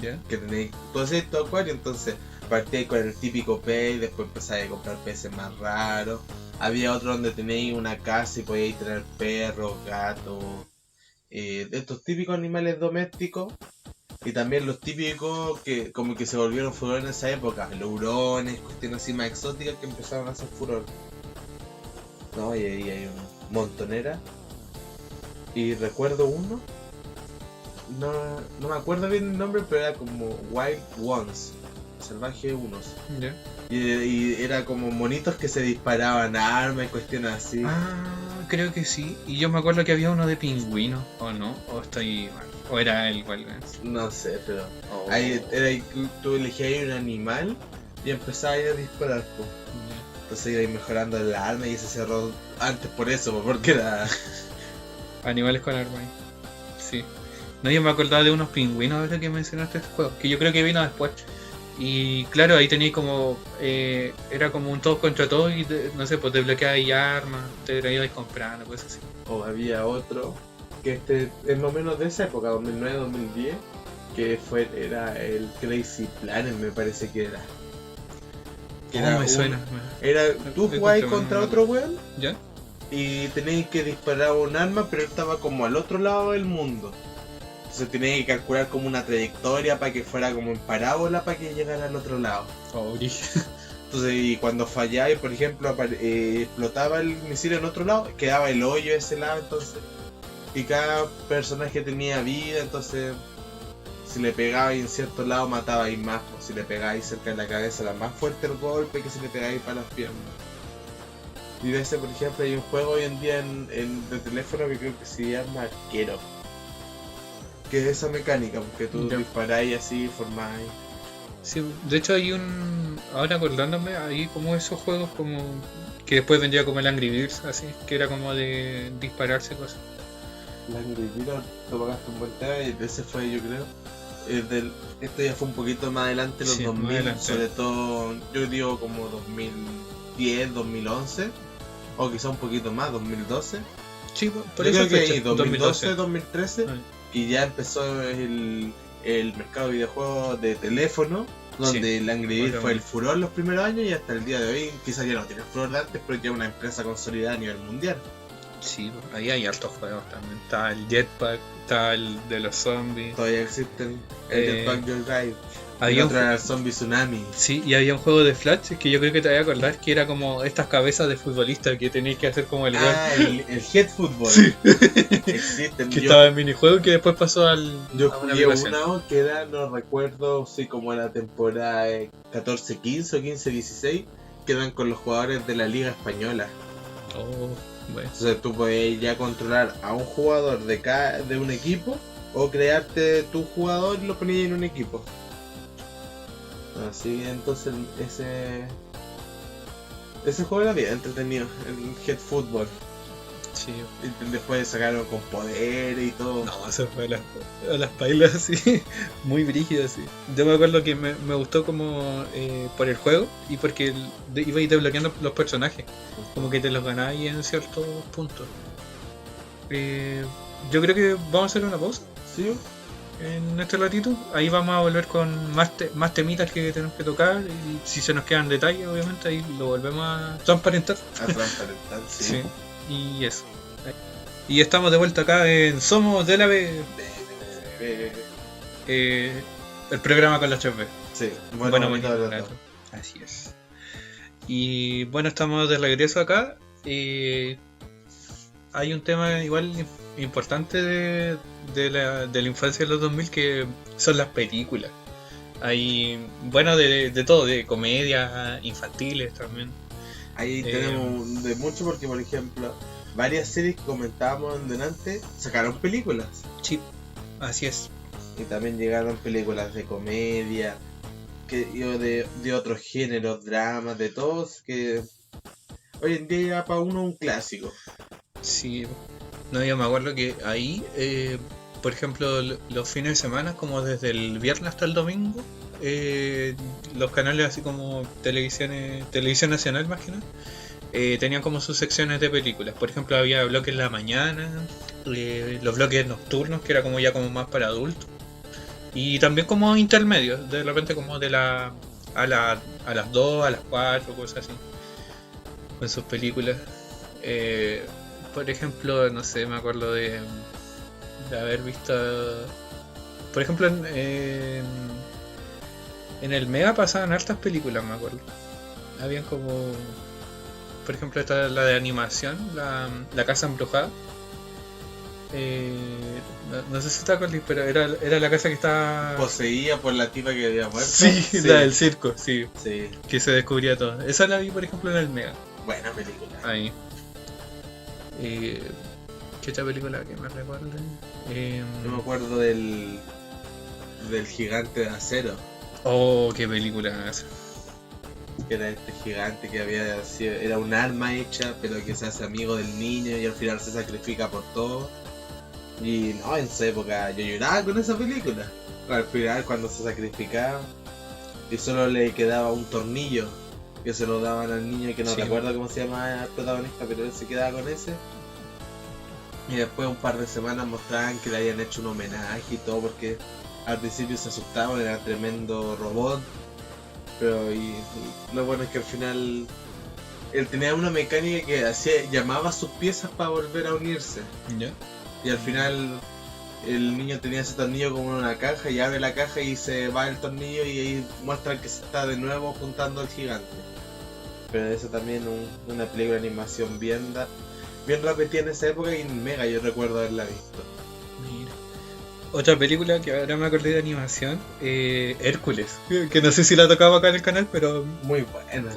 ¿Ya? Que tenéis, tú hacías tu acuario, entonces partíais con el típico pez, después empezáis a comprar peces más raros. Había otro donde tenéis una casa y podíais tener perros, gatos, estos típicos animales domésticos. Y también los típicos que como que se volvieron furor en esa época, los hurones, cuestiones así más exóticas que empezaron a hacer furor. No, y ahí hay una montonera. Y recuerdo uno, no me acuerdo bien el nombre, pero era como Wild Ones, Salvaje Unos. ¿Ya? Y era como monitos que se disparaban armas y cuestiones así. Ah, creo que sí. Y yo me acuerdo que había uno de pingüino, ¿o no? ¿O estoy mal? ¿O era el Wild Guns? No sé, pero Oh. ahí era, tú elegías un animal y empezabas a disparar. Po. Ya. Entonces ibas mejorando el arma y se cerró antes por eso, po, porque era... Animales con arma ahí. Sí. No, yo me acordaba de unos pingüinos ahora que mencionaste este juego, que yo creo que vino después. Y claro, ahí tenías como. Era como un todos contra todos y no sé, pues te bloqueabas y armas, te ibas comprando, cosas así. O había otro, que este es más o menos de esa época, 2009-2010, que era el Crazy Planet, me parece que era. Que Oh, me suena. Era, tú Estoy jugabas contra contra un- otro weón ¿Ya? y tenéis que disparar un arma, pero él estaba como al otro lado del mundo. Entonces tenías que calcular como una trayectoria para que fuera como en parábola para que llegara al otro lado. Oh, Entonces, y cuando falláis, por ejemplo, explotaba el misil en otro lado, quedaba el hoyo de ese lado, entonces. Y cada personaje tenía vida, entonces. Si le pegabais en cierto lado, matabais más. Pues, si le pegabais cerca de la cabeza, era más fuerte el golpe que si le pegabais para las piernas. Y de ese, por ejemplo, hay un juego hoy en día de teléfono que creo que se llama Arquero. Que es esa mecánica, porque tú Ya. disparáis así, formáis. Sí, de hecho hay un. Ahora acordándome, hay como esos juegos como. Que después vendría como el Angry Birds, así, que era como de dispararse cosas. La Angry Birds, tú pagaste un buen tema y ese fue, yo creo. Esto ya fue un poquito más adelante, los Sí, más 2000, adelante. sobre todo, yo digo como 2010, 2011, o quizá un poquito más, 2012. Sí, por Yo eso creo que fecha, ahí, 2012, 2012. 2013, Ah, y ya empezó el mercado de videojuegos de teléfono, donde el Angry Birds Bueno. fue el furor los primeros años y hasta el día de hoy, quizás ya no tiene el furor de antes, pero ya es una empresa consolidada a nivel mundial. sí, ahí hay hartos juegos también. Está el Jetpack, está el de los zombies. Todavía existen el Jetpack Joyride, y Había el un otro era el Zombie Tsunami. Sí, y había un juego de Flash que yo creo que te voy a acordar que era como estas cabezas de futbolista que tenéis que hacer como el gol. Ah, el Head Football. Sí. Existen. Que Yo, estaba en minijuego que después pasó a yo una jugué aplicación. una que era, no recuerdo si como la temporada 14-15 o 15-16, que eran con los jugadores de la Liga Española. Oh, bueno. Entonces tú podías ya controlar a un jugador de un equipo o crearte tu jugador y lo ponías en un equipo. Así entonces ese juego era bien entretenido, el Head Football. Sí. Y después sacaron con poder y todo. No, se fue a las pailas así, muy brígidas así. Yo me acuerdo que me gustó como por el juego y porque iba a ir desbloqueando los personajes, como que te los ganabas en ciertos puntos. Yo creo que vamos a hacer una pausa ¿Sí? en este ratito. Ahí vamos a volver con más temitas que tenemos que tocar y si se nos quedan detalles, obviamente, ahí lo volvemos a transparentar. A transparentar, sí. Sí. Y eso. Y estamos de vuelta acá en Somos de la B. El programa con las 3B. Sí, Bueno, bonito bonito, de grato. rato. Así es. Y bueno, estamos de regreso acá. Hay un tema igual importante de la infancia de los 2000 que son las películas. Hay, bueno, de todo, de comedia, infantiles también. Ahí tenemos de mucho porque, por ejemplo, varias series que comentábamos en delante sacaron películas. Sí, así es. Y también llegaron películas de comedia, de otros géneros, dramas, de todos, que hoy en día ya para uno un clásico. Sí, no, yo me acuerdo que ahí, por ejemplo, los fines de semana, como desde el viernes hasta el domingo, los canales así como televisión nacional más que nada, tenían como sus secciones de películas. Por ejemplo, había bloques en la mañana, los bloques nocturnos, que era como ya como más para adultos. Y también como intermedios, de repente como a las 2, a las 4, cosas así, con sus películas. Por ejemplo, no sé, me acuerdo de haber visto, por ejemplo, en el Mega pasaban hartas películas, me acuerdo. Habían como, por ejemplo, esta la de animación, la Casa Embrujada. No sé si te acuerdas, pero era la casa que estaba Poseída por la tipa que había muerto. Sí, la del circo, sí, Sí. que se descubría todo. Esa la vi, por ejemplo, en el Mega. Buena película. Ahí. ¿Qué otra película que me recuerde? Yo me acuerdo del gigante de acero. Oh, qué película es. Que era este gigante que había sido, era un arma hecha, pero que se hace amigo del niño y al final se sacrifica por todo. Y no, en esa época yo lloraba con esa película. Al final cuando se sacrificaba y solo le quedaba un tornillo que se lo daban al niño, que no Sí. recuerdo cómo se llama el protagonista, pero él se quedaba con ese. Y después un par de semanas mostraban que le habían hecho un homenaje y todo, porque al principio se asustaban, era tremendo robot. Pero y lo bueno es que al final él tenía una mecánica que llamaba a sus piezas para volver a unirse. ¿Ya? Y al final el niño tenía ese tornillo como en una caja y abre la caja y se va el tornillo y ahí muestran que se está de nuevo juntando al gigante. Pero eso también una película de animación bien repetida en esa época y en Mega yo recuerdo haberla visto. Mira. Otra película que ahora me acordé de animación, Hércules, que no sé si la tocaba acá en el canal, pero Muy buena. buenas.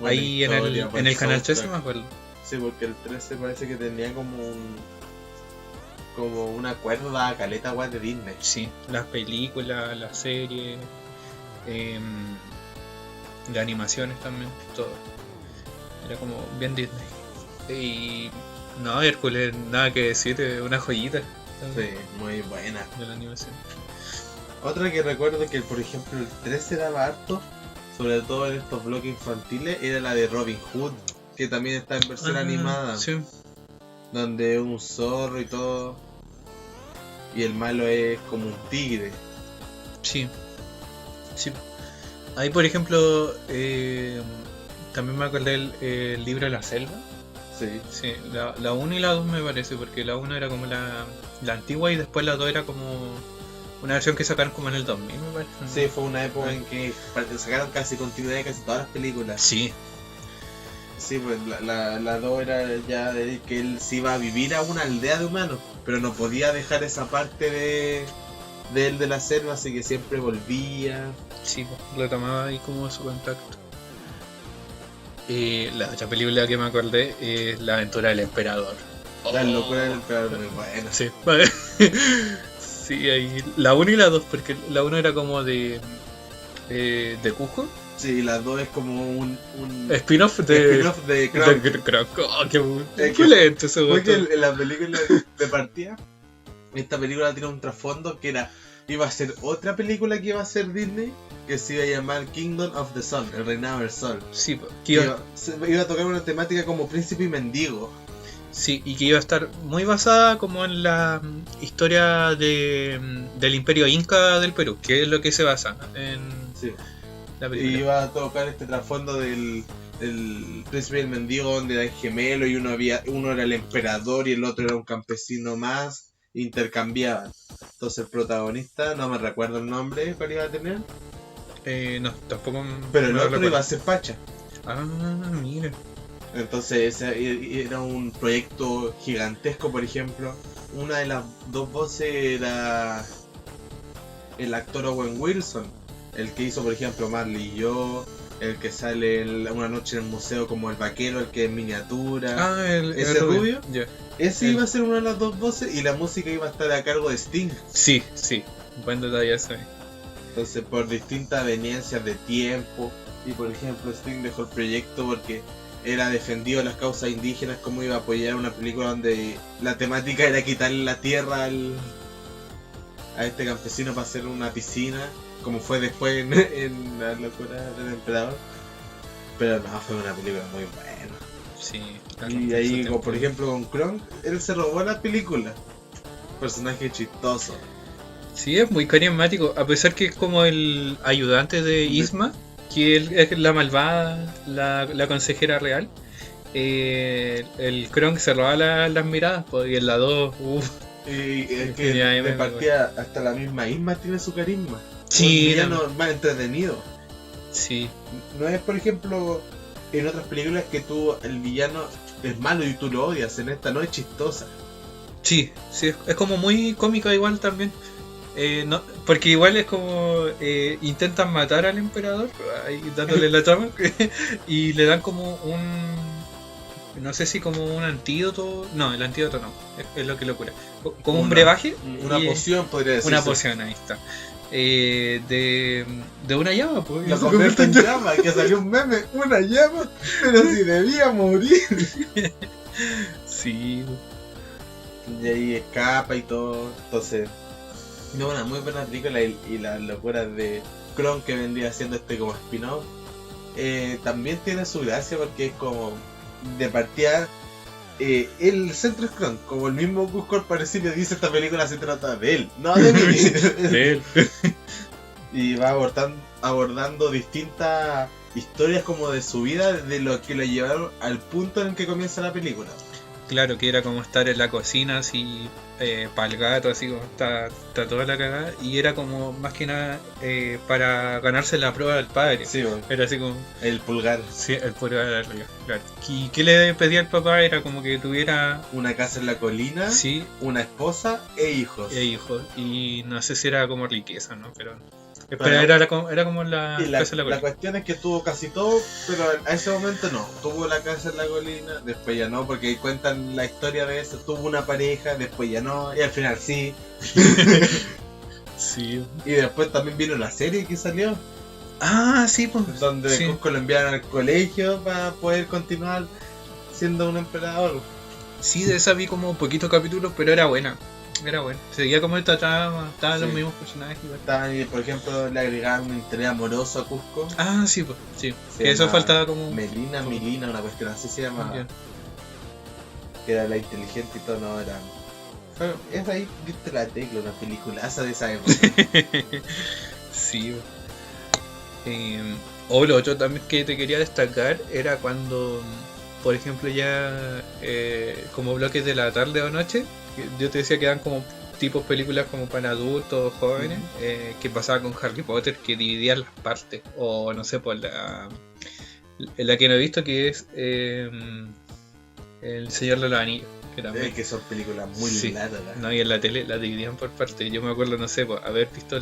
Buena Ahí historia, buen en el canal 13 soundtrack. me acuerdo. Sí, porque el 13 parece que tenía como una cuerda caleta guay de Disney. Sí, las películas, las series, las animaciones también, todo. Era como bien Disney. Y no, Hércules, nada que decir, una joyita Sí, también muy buena. de la animación. Otra que recuerdo que por ejemplo el 13 daba harto, sobre todo en estos bloques infantiles, era la de Robin Hood, que también está en versión animada, Sí, donde es un zorro y todo, y el malo es como un tigre. sí, sí. Ahí, por ejemplo, también me acordé el libro de la selva. Sí. Sí, la 1 y la 2 me parece, porque la 1 era como la antigua y después la 2 era como una versión que sacaron como en el 2000, me parece. Sí, fue una época en que sacaron casi continuidad de casi todas las películas. Sí, Sí, pues la 2 era ya de que él se iba a vivir a una aldea de humanos, pero no podía dejar esa parte de él de la selva, así que siempre volvía. sí, pues, lo tomaba ahí como su contacto. La otra película que me acordé es La aventura del emperador. La locura del emperador, muy buena. Sí, sí, ahí la 1 y la 2, porque la 1 era como de Cusco. Sí, la 2 es como un Spin-off spin-off de Crown. de Croc. Oh, Es qué lento ese Porque gusto. en la película de partida, esta película tiene un trasfondo que iba a ser otra película que iba a ser Disney, que se iba a llamar Kingdom of the Sun, el reinado del sol. Sí, que iba, Iba a tocar una temática como príncipe y mendigo. sí, y que iba a estar muy basada como en la historia del imperio inca del Perú, que es lo que se basa en Sí. la Y película. iba a tocar este trasfondo del príncipe y el mendigo, donde eran gemelos y uno era el emperador y el otro era un campesino más, intercambiaban. Entonces el protagonista, no me recuerdo el nombre cuál iba a tener, No, tampoco. pero el no lo otro recuerdo. iba a ser Pacha. Ah, mira. Entonces ese era un proyecto gigantesco, por ejemplo. Una de las dos voces era el actor Owen Wilson, el que hizo por ejemplo Marley y yo, el que sale Una noche en el museo como el vaquero, el que es miniatura. Ah, ¿Ese rubio? Ya. Ese el- iba a ser una de las dos voces y la música iba a estar a cargo de Sting. Sí, sí. Buen detalle ese. Entonces por distintas aveniencias de tiempo, y por ejemplo Sting dejó el proyecto porque era defendido las causas indígenas, como iba a apoyar una película donde la temática era quitarle la tierra a este campesino para hacer una piscina, como fue después en La locura del emperador. Pero no, fue una película muy buena. Sí. Y ahí, como por ejemplo con Kronk, él se robó la película. Personaje chistoso. Sí, es muy carismático, a pesar que es como el ayudante de Isma, que él es la malvada, la consejera real. El Kronk se roba las miradas, pues, y en la 2, Y es que Ya, de me partida hasta la misma Isma tiene su carisma. Sí, Un villano más entretenido. sí, No es, por ejemplo, en otras películas que el villano es malo y tú lo odias. En esta no, es chistosa. sí, es como muy cómica igual también. No, porque igual es como intentan matar al emperador, ahí dándole la trama, y le dan como no sé si como un antídoto, no, el antídoto no, es lo que lo cura, como un brebaje, Una y- poción, podría decirse. una poción, ahí está, de una llama, pues, La y se convierte en convierte llama, que salió un meme, una llama, pero si debía morir. sí, Y ahí escapa y todo. Entonces, no, una muy buena película y las locuras de Kronk que vendría siendo como spin-off. También tiene su gracia porque es como de partida. El centro es Kronk, como el mismo Cusco al parecer le dice, esta película se trata de él, no de mí. de él. Y va abordando distintas historias como de su vida, de lo que lo llevaron al punto en el que comienza la película. Claro, que era como estar en la cocina así, para el gato, así como está toda la cagada, y era como más que nada para ganarse la prueba del padre. Sí, bueno, Era así como, el pulgar. sí, el purgar de arriba, claro. ¿Y qué le pedía al papá? Era como que tuviera, Una casa en la colina, sí, una esposa e hijos. hijos, y no sé si era como riqueza, ¿no? Pero Bueno, era como la Y casa de la la colina. cuestión es que tuvo casi todo, pero a ese momento no. Tuvo la casa en la colina, después ya no, porque cuentan la historia de eso. Tuvo una pareja, después ya no, y al final sí. Sí. Y después también vino la serie que salió, Ah, sí, pues. donde Sí. Cusco lo enviaron al colegio para poder continuar siendo un emperador. Sí, de esa vi como poquitos capítulos, pero era buena. Era buena. Seguía como esta trama, estaban los Sí. mismos personajes. Igual. Estaban, y, por ejemplo, le agregaban un interés amoroso a Cusco. Ah, sí, pues. Sí. Se Que eso llama faltaba como. Milina, una cuestión así se llama. Ya. Que era la inteligente y todo, no era. Bueno, es ahí, viste la tecla, una peliculaza de esa época. Sí. O lo otro también que te quería destacar era cuando, por ejemplo, ya como bloques de la tarde o noche, yo te decía que eran como tipos películas como para adultos o jóvenes, que pasaba con Harry Potter, que dividían las partes, o no sé, por la que no he visto, que es El Señor de los Anillos, que también. Que son películas muy Sí. largas. No, y en la tele la dividían por partes. Yo me acuerdo, no sé, pues, haber visto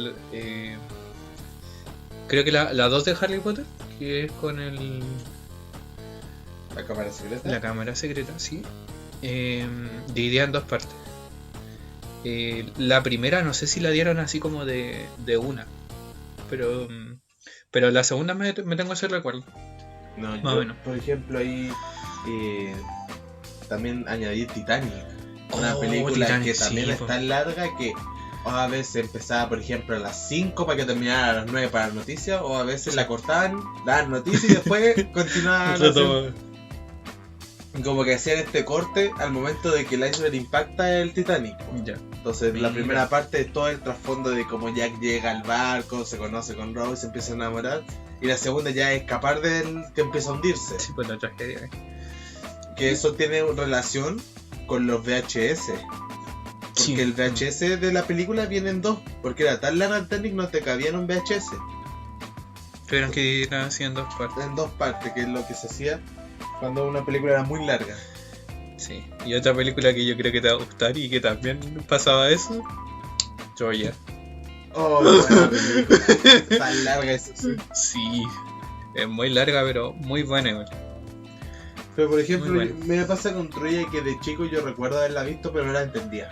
creo que la 2 de Harry Potter, que es con La cámara secreta. la cámara secreta, sí. Dividida en dos partes. La primera no sé si la dieron así como de una. Pero la segunda me tengo ese recuerdo. No, Más yo, o menos. por ejemplo, ahí también añadí Titanic. Una Oh, película Titanic, que también sí, es tan larga que a veces empezaba, por ejemplo, a las 5 para que terminara a las 9 para las noticias, o a veces la cortaban, daban noticias y después continuaban. Como que hacían este corte al momento de que el iceberg impacta el Titanic. Ya. Entonces, la Mira. primera parte es todo el trasfondo de cómo Jack llega al barco, se conoce con Rose, se empieza a enamorar. Y la segunda ya es escapar del que empieza a hundirse. Sí, pues la tragedia. Que eso tiene relación con los VHS. Porque Sí. el VHS de la película viene en dos. Porque era tan larga el Titanic, no te cabía en un VHS. Tuvieron que ir haciendo dos partes. En dos partes, que es lo que se hacía cuando una película era muy larga. Sí. Y otra película que yo creo que te va a gustar y que también pasaba eso. Troya. Oh, buena película. Tan larga eso, sí. Sí. Es muy larga, pero muy buena igual. Pero por ejemplo, Muy bueno. me pasa con Troya que de chico yo recuerdo haberla visto, pero no la entendía.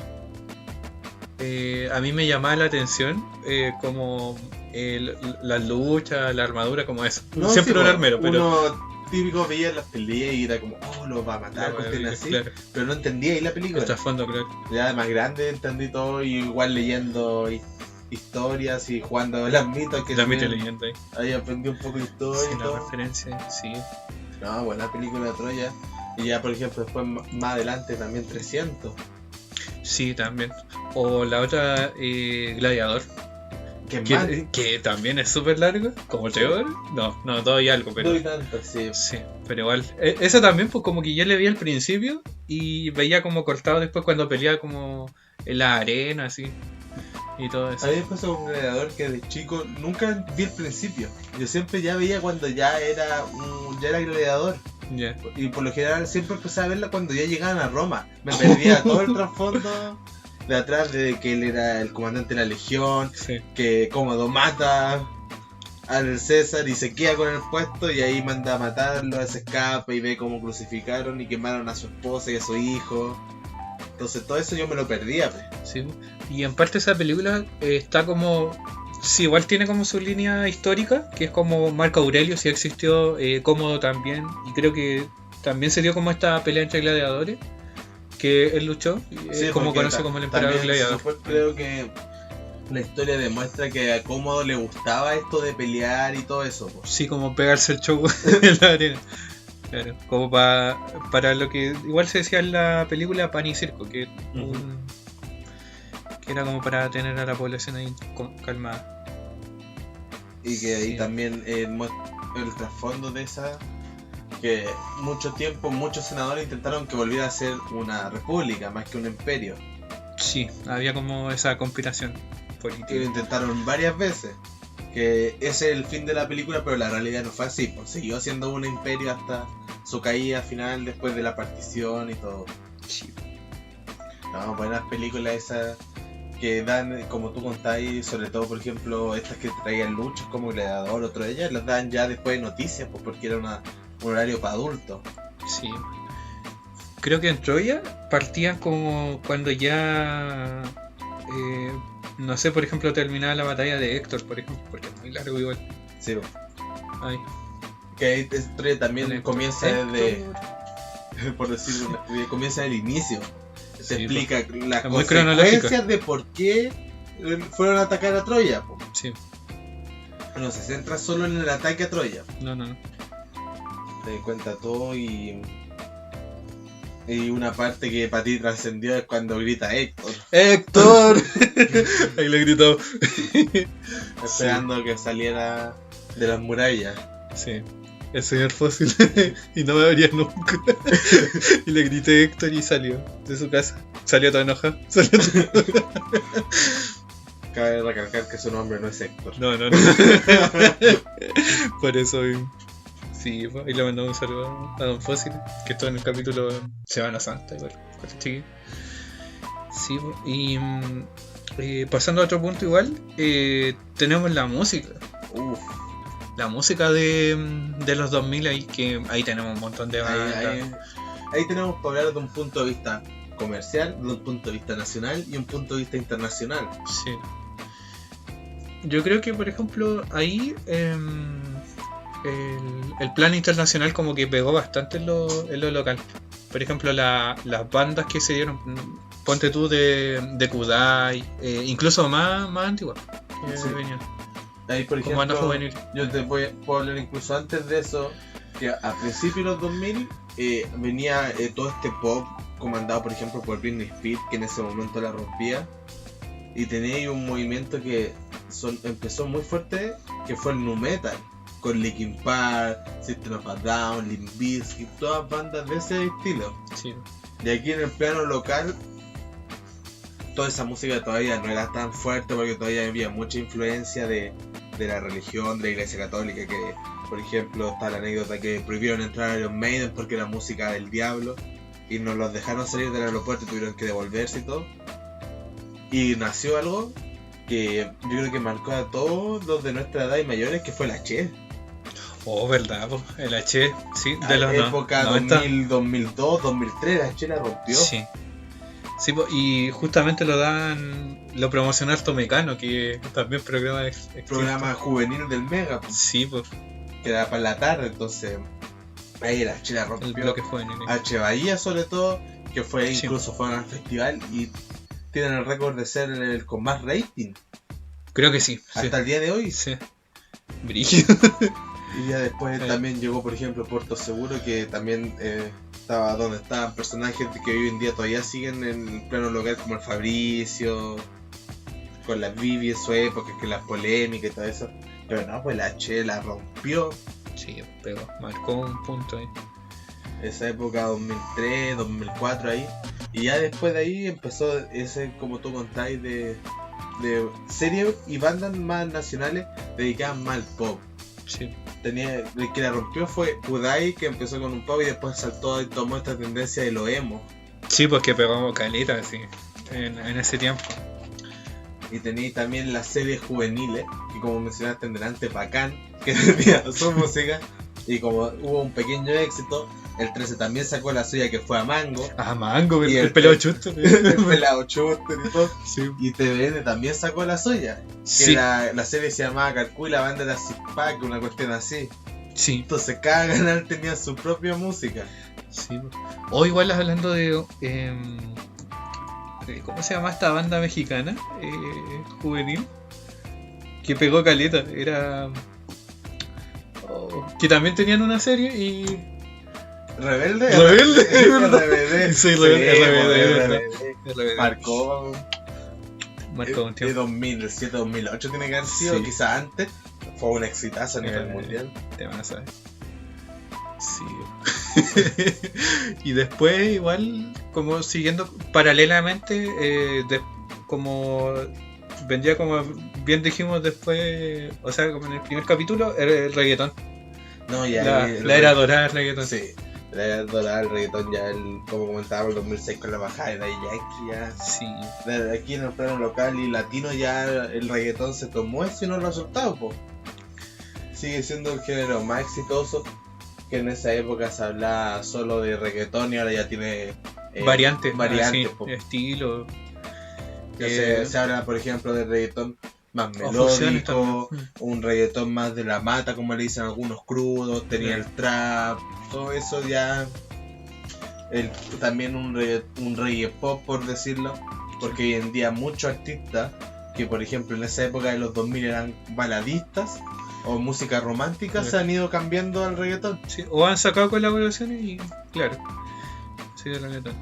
A mí me llamaba la atención como las luchas, la armadura, como eso. Siempre sí, un po, armero, pero... uno típico veía las peleas y era como, oh, lo va a matar, cuestiones así. Claro, Pero no entendía ahí la película. el trasfondo, claro. Ya de más grande entendí todo, y igual leyendo historias y jugando las mitos que La mito y también leyenda ahí. ahí aprendí un poco de historia Sí, y la todo. referencia, sí. No, buena película de Troya. Y ya, por ejemplo, después más adelante también 300. Sí, también. O la otra, Gladiador. Que más. Que también es súper largo, como 3 horas. No, todo y algo, pero. No y tanto, sí. Sí, pero igual. Esa también, pues como que yo le vi al principio y veía como cortado después cuando peleaba como en la arena, así. Y todo eso. A mí me pasó con un gladiador que de chico nunca vi el principio. Yo siempre ya veía cuando ya era gladiador. Ya. Y por lo general siempre empecé a verla cuando ya llegaban a Roma. Me perdía todo el trasfondo de atrás de que él era el comandante de la legión, Sí. que Cómodo mata al César y se queda con el puesto y ahí manda a matarlo, se escapa y ve cómo crucificaron y quemaron a su esposa y a su hijo. Entonces todo eso yo me lo perdía, pues. Sí. Y en parte esa película está como. Sí, igual tiene como su línea histórica, que es como Marco Aurelio, sí existió, Cómodo también, y creo que también se dio como esta pelea entre gladiadores, que él luchó, y Sí, como porque conoce como el emperador también gladiador. creo que la historia demuestra que a Cómodo le gustaba esto de pelear y todo eso, pues. Sí, como pegarse el choco en la arena. Claro, como para lo que igual se decía en la película Pan y Circo, que, que era como para tener a la población ahí calmada. Y que ahí Sí. también el trasfondo de esa, que mucho tiempo muchos senadores intentaron que volviera a ser una república más que un imperio. Sí, había como esa conspiración Que lo política. intentaron varias veces. Que ese es el fin de la película, pero la realidad no fue así. Pues siguió siendo un imperio hasta su caída final después de la partición y todo. Sí. No, buenas películas esas que dan, como tú contáis, sobre todo por ejemplo estas que traían luchas como Gladiador, otro de ellas, las dan ya después de noticias, pues porque era un horario para adultos. Sí. Creo que en Troya partían como cuando ya. No sé, por ejemplo, terminaba la batalla de Héctor, por ejemplo, porque es muy largo igual. Sí, Ay, que ahí esta historia también Héctor. comienza desde, Héctor. por decirlo, comienza del inicio. Se Sí, explica las es muy cronológica. consecuencias de por qué fueron a atacar a Troya. Pues. Sí, No se centra solo en el ataque a Troya. no. Te cuenta todo y una parte que para ti trascendió es cuando grita Héctor, ¡Héctor! Ahí le he gritado. esperando que saliera de las murallas. Sí, el señor fósil. Y no me vería nunca. Y le grité Héctor y salió de su casa. Salió todo enojado. Cabe recalcar que su nombre no es Héctor. No. Por eso. Sí, pues, ahí le mandamos un saludo a Don Fósil, que estuvo en el capítulo Semana Santa, igual, con el chiquillo. Sí, pues, y pasando a otro punto igual, tenemos la música. Uf, La música de los 2000 ahí, que ahí tenemos un montón de bandas. ahí tenemos que hablar de un punto de vista comercial, de un punto de vista nacional y un punto de vista internacional. Sí. Yo creo que, por ejemplo, ahí el plan internacional como que pegó bastante en lo local. Por ejemplo, las bandas que se dieron, ponte tú de Kudai, incluso más antiguas que Sí. venían, Ahí, por como banda ejemplo, juvenil. yo puedo hablar incluso antes de eso, que a principios de los 2000 venía todo este pop comandado, por ejemplo, por Britney Spears, que en ese momento la rompía, y tenía ahí un movimiento que empezó muy fuerte, que fue el nu metal, con Linkin Park, System of a Down, Limp Bizkit, todas bandas de ese estilo. Sí. Y aquí en el plano local, toda esa música todavía no era tan fuerte porque todavía había mucha influencia de la religión, de la iglesia católica, que por ejemplo está la anécdota que prohibieron entrar a Iron Maiden porque era música del diablo y nos los dejaron salir del aeropuerto y tuvieron que devolverse y todo. Y nació algo que yo creo que marcó a todos los de nuestra edad y mayores, que fue la Che. Oh, verdad, po, el H, sí, A de los época 90. 2000, 2002, 2003, la Che la rompió. Sí. Sí, po, y justamente lo promociona Alto Mecano, que también programa Programa juvenil del Mega, pues, Sí, pues, que era para la tarde, entonces ahí la Che la el rompió. bloque juvenil. H. Bahía sobre todo, que fue Sí. incluso fueron al festival y tienen el récord de ser el con más rating. Creo que sí. Hasta el día de hoy. Sí. Brígido. Y ya después también llegó, por ejemplo, Puerto Seguro, que también estaba donde estaban personajes que hoy en día todavía siguen en el plano local, como el Fabricio, con la Vivi en su época, que las polémicas y todo eso. Pero no, pues la H la rompió. Sí, pegó, marcó un punto ahí. Esa época 2003, 2004 ahí. Y ya después de ahí empezó ese, como tú contáis, de series y bandas más nacionales dedicadas más al pop. Sí. El que la rompió fue Kudai, que empezó con un pop y después saltó y tomó esta tendencia de lo emo. Sí, pues que pegó caleta, así, en ese tiempo. Y tenéis también las series juveniles, que como mencionaste en delante, Bacán, que tenía su música. Y como hubo un pequeño éxito, el 13 también sacó la suya, que fue a Mango. Ah, Mango, Y el pelado chusto. El pelado Chuster y todo. Sí. Y TVN también sacó la suya. Que Sí. la serie se llamaba Carcú y la banda era Six Pack, una cuestión así. Sí. Entonces cada canal tenía su propia música. Sí. O igual hablando de... ¿cómo se llama esta banda mexicana? Juvenil. Que pegó caleta. Era... que también tenían una serie y... ¿Rebelde? Rebelde, es verdad. RBD. Sí, RBD. RBD. Marcó Marcó un de tiempo. 2007, 2008 tiene que haber sido, Sí. quizás antes. Fue un exitazo a nivel mundial. Te van a saber. Sí. Y después igual, como siguiendo paralelamente, como vendría, como bien dijimos después, o sea, como en el primer capítulo, el reggaetón. No, ya. La era dorada del reggaetón. Sí. La era dorada, el reggaetón ya, como comentábamos, el 2006 con la bajada de Daddy Yankee ya. Sí. Aquí en el plano local y latino ya el reggaetón se tomó ese y no resultado, po. Sigue siendo el género más exitoso, que en esa época se hablaba solo de reggaetón y ahora ya tiene Variantes, po. estilo. Ya se habla, por ejemplo, de reggaetón más fusiones melódico, también. un reggaetón más de la mata, como le dicen algunos crudos, tenía el trap, todo eso ya. También un reggae pop, por decirlo, porque hoy en día muchos artistas que, por ejemplo, en esa época de los 2000 eran baladistas o música romántica, se han ido cambiando al reggaetón. Sí, o han sacado colaboraciones y, claro, sí, el reggaetón.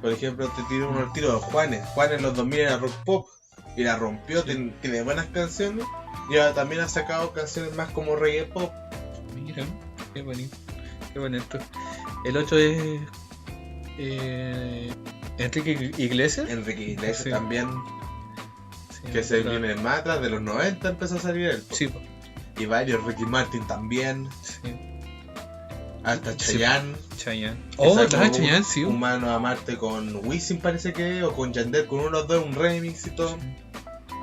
Por ejemplo, te tiro uno al tiro de Juanes. Juanes en los 2000 era rock pop y la rompió, Sí. tiene buenas canciones y ahora también ha sacado canciones más como reggae pop. Mira, qué bonito, qué bonito. El 8 es Enrique Iglesias. Enrique Iglesias Sí. también, Sí, que se claro. viene más atrás, de los 90 empezó a salir él. Sí, po, Y varios, Ricky Martin también, sí. hasta Sí. Chayanne. Chayanne. que Oh, sacó ¿verdad? Chayanne, sí. Humano a Marte con Wisin parece que, o con Yandel, con uno de los dos, un remix y todo.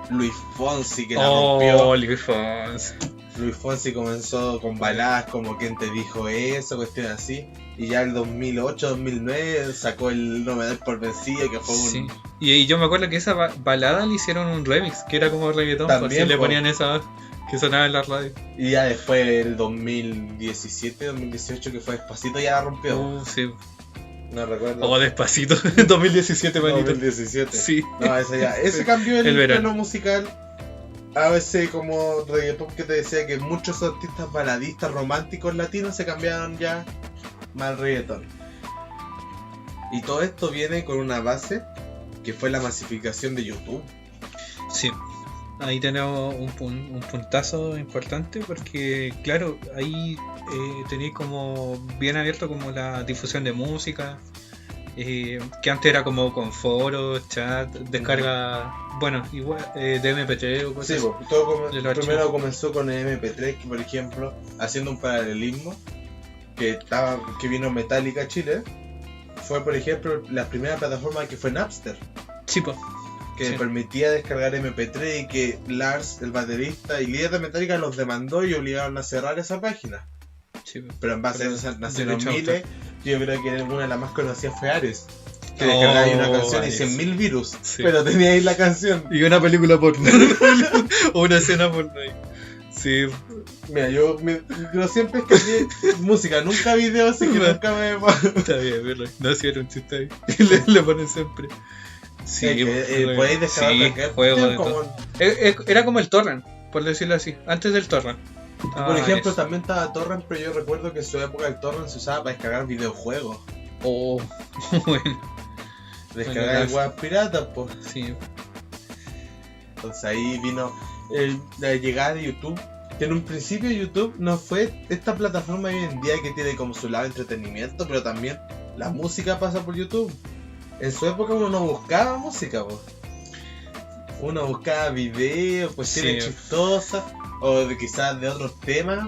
Luis Fonsi que la rompió. Oh, Luis Fonsi. Luis Fonsi comenzó con baladas como ¿Quién te dijo eso?, cuestiones así. Y ya el 2008, 2009 sacó el No me des por vencido, que fue un... Sí. Y yo me acuerdo que esa balada le hicieron un remix, que era como reggaetón, También, por si le po. ponían esa que sonaba en la radio. Y ya después el 2017, 2018 que fue Despacito ya la rompió. Sí. No recuerdo. O Despacito, en 2017, manito. 2017. Sí. No, ese Sí. cambió El el verano. plano musical. A veces como reggaetón que te decía que muchos artistas baladistas románticos latinos se cambiaron ya más al reggaetón. Y todo esto viene con una base que fue la masificación de YouTube. Sí. Ahí tenemos un puntazo importante porque, claro, ahí tenéis como bien abierto como la difusión de música, que antes era como con foros, chat, descarga, bueno, igual de MP3 o cosas Sí, así. pues, todo De los primero archivos. comenzó con el MP3, que por ejemplo, haciendo un paralelismo, que vino Metallica a Chile, fue por ejemplo la primera plataforma que fue Napster, Sí, pues. que Sí. permitía descargar MP3 y que Lars, el baterista y líder de Metallica, los demandó y obligaron a cerrar esa página. Sí, po. Pero en base Pero a esas nacieron derecho a miles, yo creo que una de las más conocidas fue Ares, que Oh, descargaba ahí una canción y Ares. 100.000 virus, Sí. pero tenía ahí la canción. Y una película porno. O una escena porno ahí. Sí. Mira, yo siempre escribí música, nunca video, así que nunca me... Está bien, verlo. No, si era un chiste ahí. Le ponen siempre. Sí, podéis descargar sí, cualquier juego cuestión de como... todo. Era como el torrent, por decirlo así, antes del torrent. Por ejemplo, también estaba Torrent, pero yo recuerdo que en su época el Torrent se usaba para descargar videojuegos. Oh, bueno. Descargar Bueno, weas piratas, pues. Sí, Entonces ahí vino la llegada de YouTube. Que en un principio YouTube no fue esta plataforma hoy en día que tiene como su lado de entretenimiento, pero también la música pasa por YouTube. En su época uno no buscaba música, pues. Uno buscaba videos, cuestiones chistosas, o quizás de otros temas.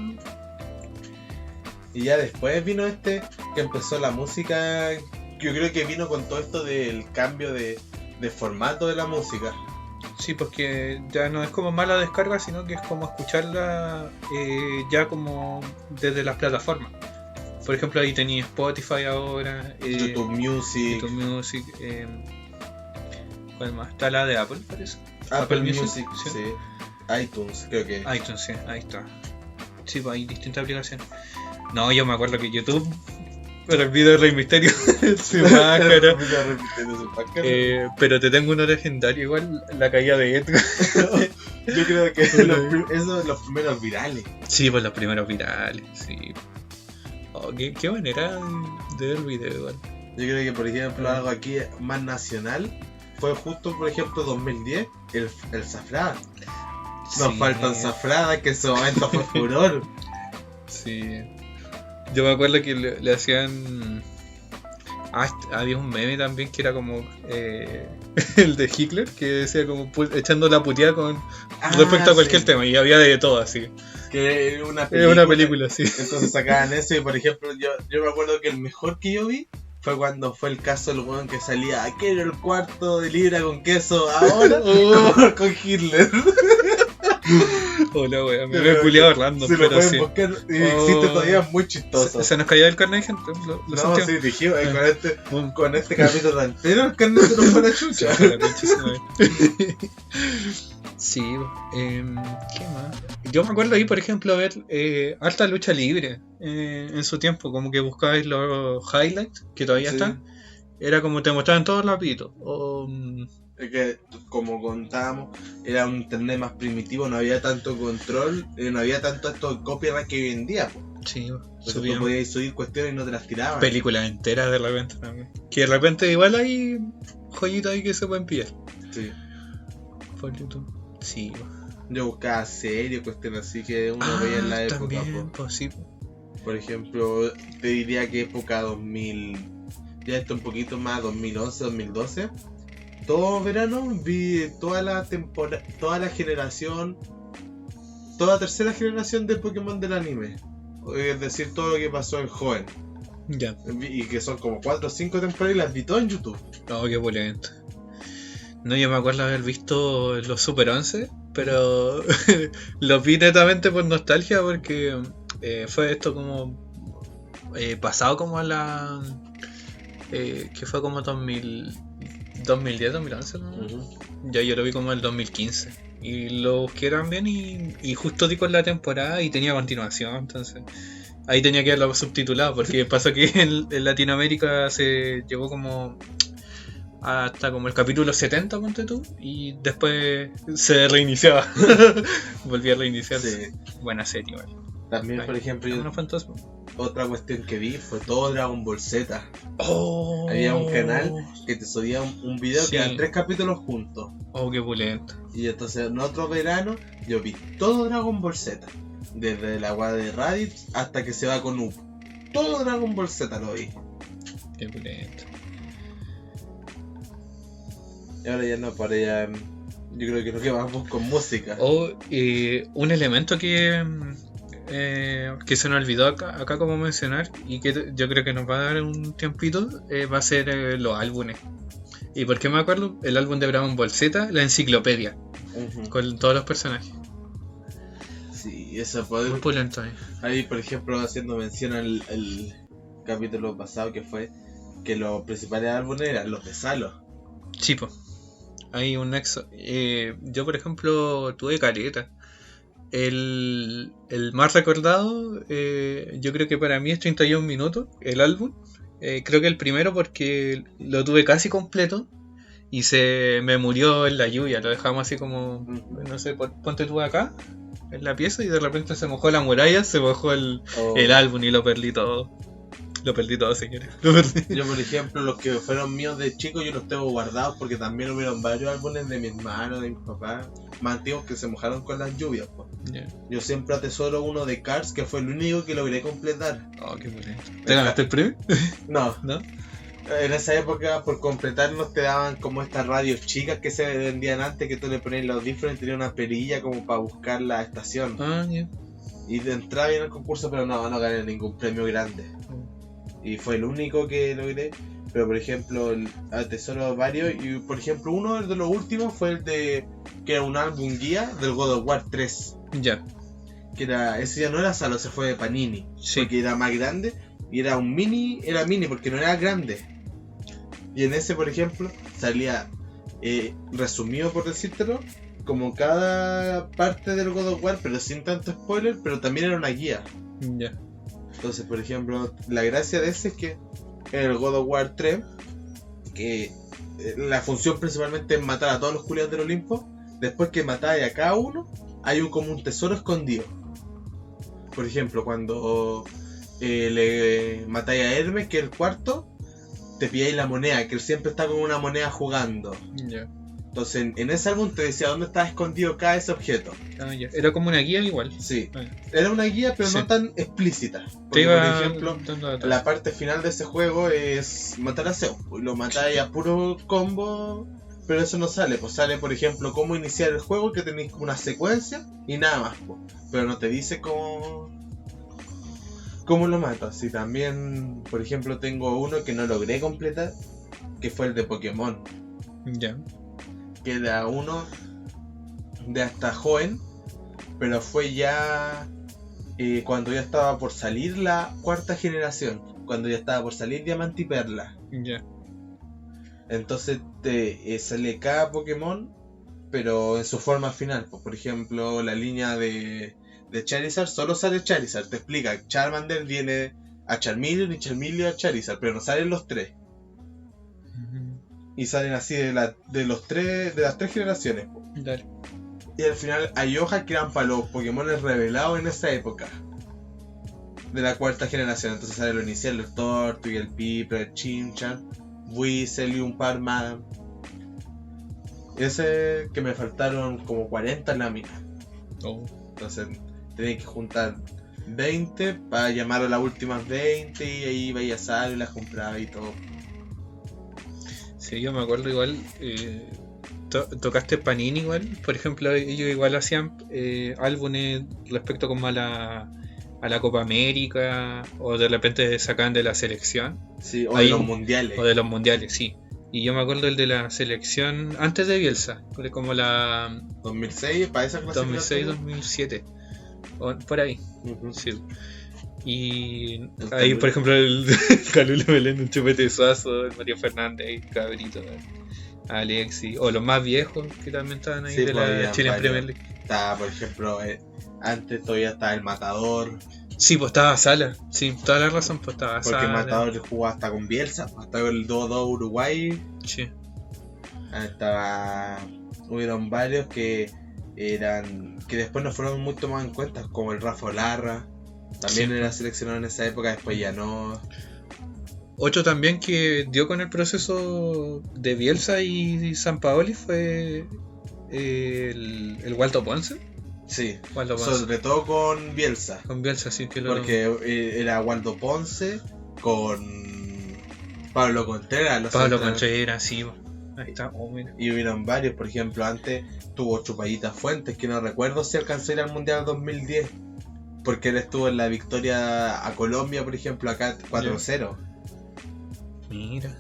Y ya después vino que empezó la música. Yo creo que vino con todo esto del cambio de formato de la música. sí, porque ya no es como mala descarga, sino que es como escucharla ya como desde las plataformas. Por ejemplo, ahí tenía Spotify ahora, YouTube Music. ¿Cuál más? Está la de Apple, parece. Apple Music, sí. iTunes, creo que. iTunes, sí, ahí está. Sí, pues hay distintas aplicaciones. No, yo me acuerdo que YouTube, para el video de Rey Misterio, su máscara. Pero te tengo uno legendario, igual la caída de Edgar. Yo creo que esos los primeros virales. Sí, pues los primeros virales, sí. Oh, qué manera de ver el video, igual. Yo creo que, por ejemplo, algo aquí más nacional fue justo, por ejemplo, 2010, el Zafrada. Nos faltan Zafrada, que en ese momento fue furor. Sí. Yo me acuerdo que le hacían... había un meme también que era como el de Hitler, que decía como echando la puteada con respecto a cualquier tema, y había de todo así. Que era una película, sí. Entonces sacaban eso y, por ejemplo, yo me acuerdo que el mejor que yo vi fue cuando fue el caso del weón que salía, quiero el cuarto de libra con queso ahora con Hitler. Hola, wea, me he culiado random, se lo pero pueden sí. buscar y existe todavía, muy chistoso. Se nos cayó el carnet, gente. No, sí, dijimos, con este capítulo entero el carnet se nos fue la chucha. Sí, ¿qué más? Yo me acuerdo ahí, por ejemplo, ver harta lucha libre en su tiempo, como que buscabais los highlights, que todavía están. Era como te mostraban todos los rapiditos. Es que, como contábamos, era un internet más primitivo, no había tanto control, no había tanto esto de copyright que hoy en día. Sí, tú podías subir cuestiones y no te las tiraban. Películas enteras de repente también. Que de repente igual hay joyitas ahí que se pueden pillar. Sí. Por YouTube. Sí. Yo buscaba series, cuestiones así que uno veía en la época. También, sí. Por ejemplo, te diría que época 2000, ya esto un poquito más, 2011, 2012. Todo verano vi toda la temporada, toda la generación, toda tercera generación de Pokémon del anime. Es decir, todo lo que pasó en Joven. Ya. Y que son como 4 o 5 temporadas y las vi todas en YouTube. No, qué polento. No, yo me acuerdo haber visto los Super 11, pero los vi netamente por nostalgia porque fue esto como pasado como a la... que fue como 2010, 2011, ¿no? Ya yo lo vi como el 2015 y lo busqué también y justo di con la temporada y tenía continuación, entonces ahí tenía que verlo subtitulado porque pasó que en Latinoamérica se llegó como hasta como el capítulo 70, ponte tú, y después se reiniciaba. Volví a reiniciarse. Sí. Buena serie, ¿vale? También, por ejemplo, otra cuestión que vi fue todo Dragon Ball Z. Había un canal que te subía un video que eran 3 capítulos juntos. Oh, qué pulento. Y entonces en otro verano yo vi todo Dragon Ball Z. Desde la agua de Raditz hasta que se va con Up. Todo Dragon Ball Z lo vi. Qué pulento. Y ahora ya no, para ya. Yo creo que lo que vamos con música. Un elemento que se nos olvidó acá como mencionar y que yo creo que nos va a dar un tiempito va a ser los álbumes. ¿Y por qué me acuerdo? El álbum de Dragon Ball Z, la enciclopedia, con todos los personajes. Sí, eso puede. Muy pulento ahí. Ahí, por ejemplo, haciendo mención al capítulo pasado que fue que los principales álbumes eran los de Salo. Sí, pues. Hay un nexo. Yo, por ejemplo, tuve caleta. El más recordado, yo creo que para mí es 31 minutos, el álbum. Creo que el primero porque lo tuve casi completo y se me murió en la lluvia. Lo dejamos así como, Ujú. no sé, ponte tú acá, en la pieza, y de repente se mojó la muralla, se mojó O el álbum y lo perdí todo. Lo perdí todo, señores. Lo perdí. yo, por ejemplo, los que fueron míos de chico, yo los tengo guardados porque también hubieron varios álbumes de mi hermano, de mi papá, más antiguos que se mojaron con las lluvias, pues. Ya. Yo siempre atesoro uno de Cars, que fue el único que logré completar. Oh, qué bonito. ¿Te ganaste el premio? No, ¿No? en esa época por completarlos te daban como estas radios chicas que se vendían antes, que tú le ponías los audífonos y tenía una perilla como para buscar la estación. Ah, ya. Y de entraba bien al concurso, pero no gané ningún premio grande. Y fue el único que logré. Pero por ejemplo, atesoro varios. Y por ejemplo, uno de los últimos fue el de que era un álbum guía del God of War 3. Ya. Que era, ese ya no era Salo, se fue de Panini. Sí. Porque era más grande. Y era un mini, era mini porque no era grande. Y en ese, por ejemplo, salía resumido, por decírtelo, como cada parte del God of War, pero sin tanto spoiler, pero también era una guía. Ya. Entonces, por ejemplo, la gracia de ese es que en el God of War 3, que la función principalmente es matar a todos los culiados del Olimpo, después que matáis a cada uno, hay como un tesoro escondido. Por ejemplo, cuando le matáis a Hermes, que es el cuarto, te pilláis la moneda, que él siempre está con una moneda jugando. Ya. Entonces, en ese álbum te decía dónde estaba escondido cada ese objeto. Ah, ya. Era como una guía igual. Sí, Ah, era una guía, pero Sí. no tan explícita. te Porque, iba por ejemplo, dando datos. la parte final de ese juego es matar a Zeus. Y lo matáis a puro combo, pero eso no sale. Pues sale, por ejemplo, cómo iniciar el juego, que tenéis como una secuencia y nada más. Pues. Pero no te dice cómo lo matas. Y también, por ejemplo, tengo uno que no logré completar, que fue el de Pokémon. Ya. Que era uno de hasta joven, pero fue ya cuando ya estaba por salir la cuarta generación, cuando ya estaba por salir Diamante y Perla. Ya. Entonces te sale cada Pokémon, pero en su forma final. Pues, por ejemplo, la línea de Charizard solo sale Charizard. Te explica, Charmander viene a Charmeleon y Charmeleon a Charizard, pero no salen los tres. Y salen así de las tres generaciones. Pues. Dale. Y al final hay hojas que eran para los Pokémon revelados en esa época. De la cuarta generación. Entonces sale lo inicial, el Tortwig, el Piper, el Chinchan, Weasel y un par más. Ese que me faltaron como 40 láminas. Oh. Entonces tenía que juntar 20 para llamar a las últimas 20 y ahí vaya a salir y las compraba y todo. Sí, yo me acuerdo igual. Tocaste Panini igual. Por ejemplo, ellos igual hacían álbumes respecto como a la Copa América. O de repente sacaban de la selección. Sí, o Ahí- de los mundiales. O de los mundiales, sí. Y yo me acuerdo el de la selección antes de Bielsa. Como la 2006, para esa clasificación. 2006-2007. Por ahí. Ujú. Sí. Y El ahí, Calule. por ejemplo, el Calule Belén, un Chupete Suazo, el Mario Fernández, el Cabrito, Alexi, o los más viejos que también estaban ahí Sí, de pues, la habían Chile varios. Premier League. Estaba, por ejemplo, antes todavía estaba el Matador, Sí, pues estaba Sala, sí, toda la razón, pues estaba porque el Sala. Matador jugaba hasta con Bielsa, hasta con el 2-2 Uruguay. Sí, Hubieron varios que después no fueron mucho más en cuenta, como el Rafa Larra, también Sí. era seleccionado en esa época, después ya no. otro también que dio con el proceso de Bielsa y Sampaoli fue el Waldo Ponce. Sí, Waldo Ponce. sobre todo con Bielsa, Con Bielsa, sí, que lo. porque era Waldo Ponce con Pablo Contreras, los Pablo centrales. Contreras, sí. Ahí está, oh, mira. Y hubieron varios, por ejemplo, antes tuvo Chupallita Fuentes, que no recuerdo si alcanzó a ir al Mundial 2010, porque él estuvo en la victoria a Colombia, por ejemplo, acá 4-0. Mira.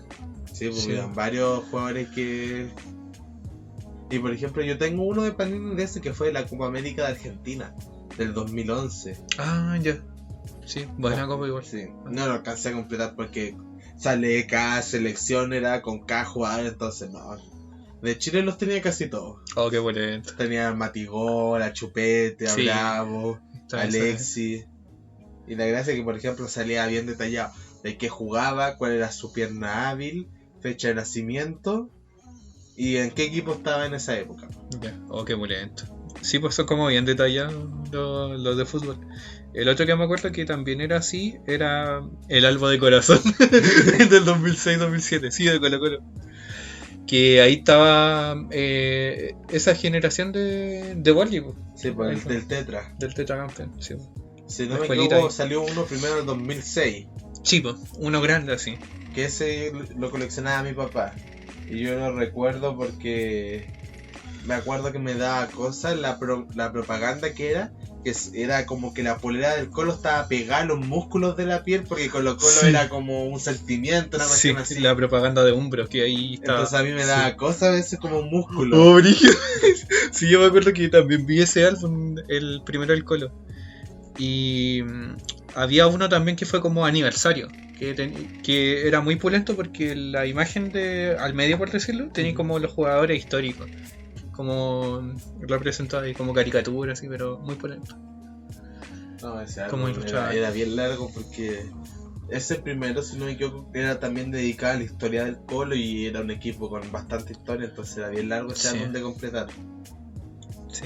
Sí, pues Sí. hubieron varios jugadores que... Y por ejemplo, yo tengo uno de Panini de ese que fue la Copa América de Argentina, del 2011. Ah, ya. Sí, buena copa igual. Sí, no lo alcancé a completar porque sale cada selección, era con cada jugador, entonces no. De Chile los tenía casi todos. Oh, qué bonito. Tenía a Matigol, a Chupete, a Sí. Bravo, Está a Alexi. Y la gracia es que, por ejemplo, salía bien detallado de qué jugaba, cuál era su pierna hábil, fecha de nacimiento ¿Y en qué equipo estaba en esa época? Ya, oh, qué pulento. Sí, pues son como bien detallados los de fútbol. El otro que me acuerdo que también era así era el Albo de Corazón del 2006-2007, sí, de Colo Colo. Que ahí estaba esa generación de voleibol. Sí, pues del Tetra. Del tetracampeón, sí. Si no La me escuelita equivoco, ahí. salió uno primero en 2006. Sí, pues, uno grande así. Que ese lo coleccionaba mi papá. Y yo lo recuerdo porque me acuerdo que me daba cosas la propaganda que era como que la polera del Colo estaba pegada a los músculos de la piel porque Colo Colo Sí. era como un sentimiento, una Sí, cuestión así. la propaganda de Umbro, que ahí estaba. Entonces a mí me daba cosas a veces como un músculo. Oh, brígido. Sí, yo me acuerdo que también vi ese álbum, el primero del Colo. Y había uno también que fue como aniversario, que era muy pulento porque la imagen de al medio, por decirlo, tenía como los jugadores históricos, como representados ahí, como caricaturas, así, pero muy pulento. No, ese Como álbum ilustrado. era bien largo porque ese primero, si no me equivoco, era también dedicado a la historia del Colo y era un equipo con bastante historia, entonces era bien largo ese Sí. álbum de completar. Sí.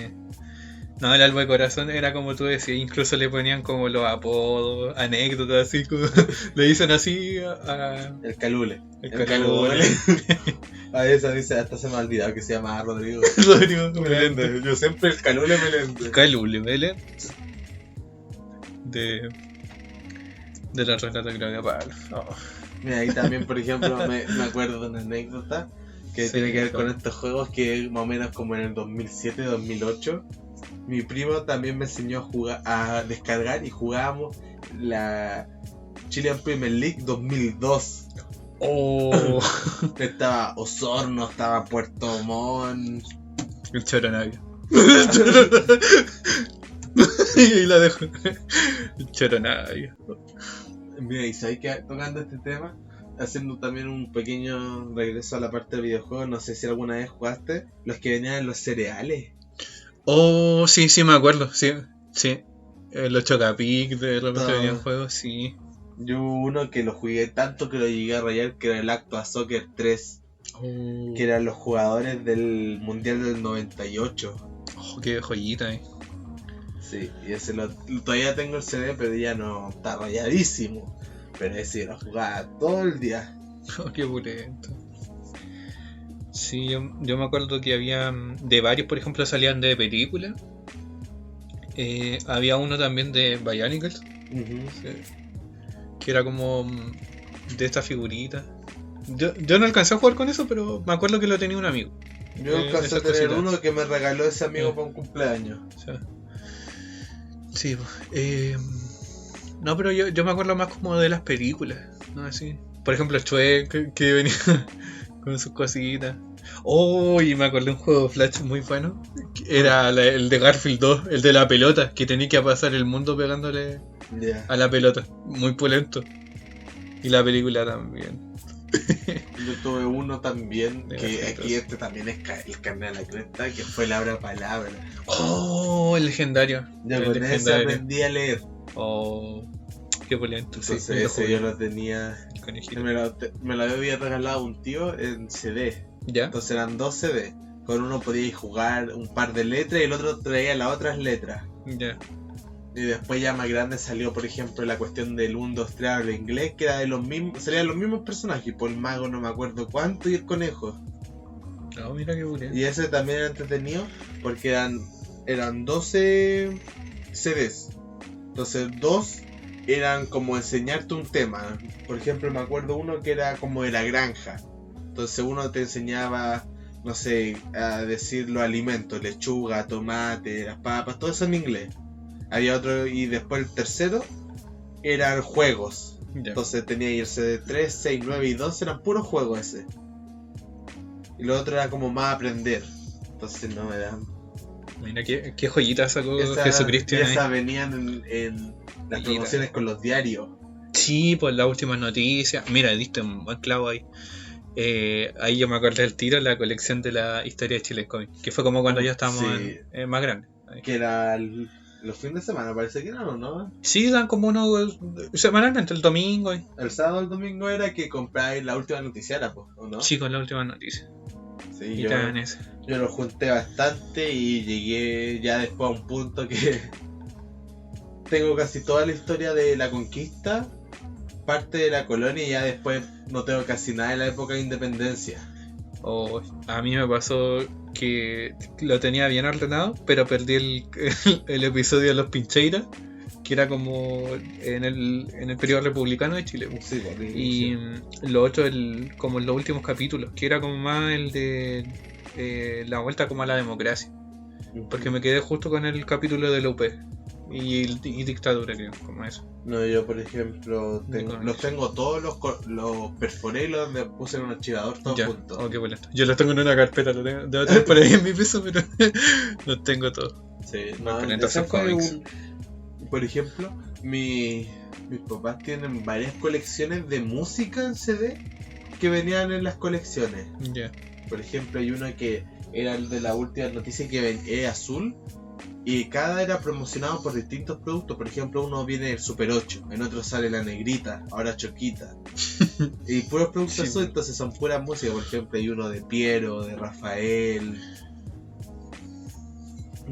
No, el Albo de Corazón era como tú decías, incluso le ponían como los apodos, anécdotas, así como le dicen así a El Calule. el El Calule. A veces dice, hasta se me ha olvidado que se llama Rodrigo. Rodrigo Meléndez. Yo siempre el Calule Meléndez. Calule Meléndez. De la relata creo que Pablo. Oh. Mira, ahí también, por ejemplo, me acuerdo de una anécdota que Sí, tiene que ver con claro. estos juegos que más o menos como en el 2007-2008. Mi primo también me enseñó a jugar, a descargar y jugábamos la Chilean Premier League 2002. Oh, Estaba Osorno, estaba Puerto Montt. el Choronavia. Y la dejo. El Choronavia. Mira, y sabéis que tocando este tema, haciendo también un pequeño regreso a la parte de videojuegos, no sé si alguna vez jugaste los que venían en los cereales. Oh, sí, sí, me acuerdo. Sí, sí. Los Chocapic de repente Todo. venían juegos, sí. Yo hubo uno que lo jugué tanto que lo llegué a rayar, que era el Actua Soccer 3, Oh, que eran los jugadores del Mundial del 98. oh, qué joyita, Sí, y ese todavía tengo el CD, pero ya no está rayadísimo. Pero ese lo jugaba todo el día. Oh, qué pulento. Sí, yo me acuerdo que había de varios, por ejemplo, salían de películas. Había uno también de Bionicles, que era como de estas figuritas. Yo no alcancé a jugar con eso, pero me acuerdo que lo tenía un amigo. Yo alcancé esas a tener cositas. uno que me regaló ese amigo para un cumpleaños. O sea, sí, no, pero yo me acuerdo más como de las películas, ¿no? Así. Por ejemplo, Shrek, que venía con sus cositas. Oh, y me acordé de un juego Flash muy bueno. Que era el de Garfield 2, el de la pelota, que tenía que pasar el mundo pegándole Ya. a la pelota. Muy pulento. Y la película también. Yo tuve uno también, De que gafitos. aquí este también es el carnet de la cresta, que fue Labra Palabra. Oh, el legendario. Ya El con ese legendario. aprendí a leer. Oh, qué pulento. Entonces Sí, lo ese jugué. yo lo tenía. El conejito. Me lo había regalado un tío en CD. ¿Ya? Entonces eran 2 CD. Con uno podíais jugar un par de letras y el otro traía las otras letras. Ya. Y después ya más grande salió, por ejemplo, la cuestión del 1, 2, 3 habla inglés, que era de los mismos, salían los mismos personajes, por el mago no me acuerdo cuánto y el conejo. Oh, mira qué pulento. Y ese también era entretenido porque eran 12 CDs. Entonces 2 eran como enseñarte un tema. Por ejemplo, me acuerdo uno que era como de la granja. Entonces uno te enseñaba, no sé, a decir los alimentos, lechuga, tomate, las papas, todo eso en inglés. Había otro y después el tercero eran juegos. Ya. Entonces tenía el CD 3, 6, 9 y 12 eran puros juegos ese. Y lo otro era como más aprender. Entonces no me dan. Mira qué joyita sacó Esa- Jesucristo y ahí. esas venían en las promociones con los diarios. Sí, pues las últimas noticias. Mira, diste un buen clavo ahí. Ahí yo me acordé del tiro, la colección de la historia de Chile Comic, que fue como cuando ya estábamos Sí. más grandes. Ahí. Que era los fines de semana, parece que eran, ¿o no? Sí, dan como uno semanalmente, el domingo. El sábado o el domingo era que compráis la última noticiera, pues, ¿o no? Sí, con la última noticia. Sí, Y estaban ese. yo lo junté bastante y llegué ya después a un punto que tengo casi toda la historia de la conquista, parte de la colonia y ya después no tengo casi nada de la época de independencia. A mí me pasó que lo tenía bien ordenado, pero perdí el episodio de los Pincheiras, que era como en el periodo republicano de Chile. Sí, pues, Y lo otro, como en los últimos capítulos, que era como más el de la vuelta como a la democracia. Porque me quedé justo con el capítulo de la UP y dictadura, creo, como eso. No, yo por ejemplo los tengo todos, los perforé y los puse en un archivador todos Ya, juntos. qué boleta. Yo los tengo en una carpeta, debo tener por ahí en mi piso, pero los tengo todos. Sí, No, no, entonces ese fue cómics. por ejemplo, mis papás tienen varias colecciones de música en CD que venían en las colecciones. Ya. Por ejemplo, hay uno que era el de la última noticia que es azul y cada era promocionado por distintos productos. Por ejemplo, uno viene el Super 8, en otro sale la Negrita, ahora Choquita. Y puros productos Sí, azul, entonces son puras músicas. Por ejemplo, hay uno de Piero, de Rafael.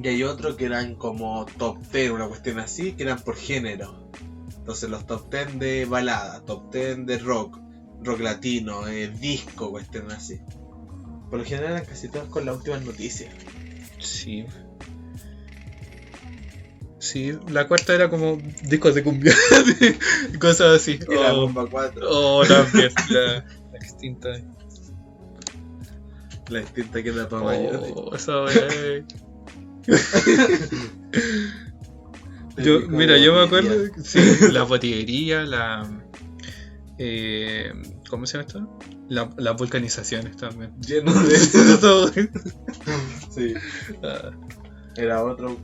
Y hay otro que eran como top 10, una cuestión así, que eran por género. Entonces los top 10 de balada, top 10 de rock, rock latino, disco, cuestiones así. Por lo general eran casi todas con las últimas noticias. Sí. Sí, la cuarta era como discos de cumbia y cosas así. Y la bomba 4, También, la extinta. la distinta que era para mayores. Esa wea. Mira, yo me acuerdo, sí, la botillería, ¿cómo se llama esto? Las vulcanizaciones también. Lleno de Todo. sí. Era otro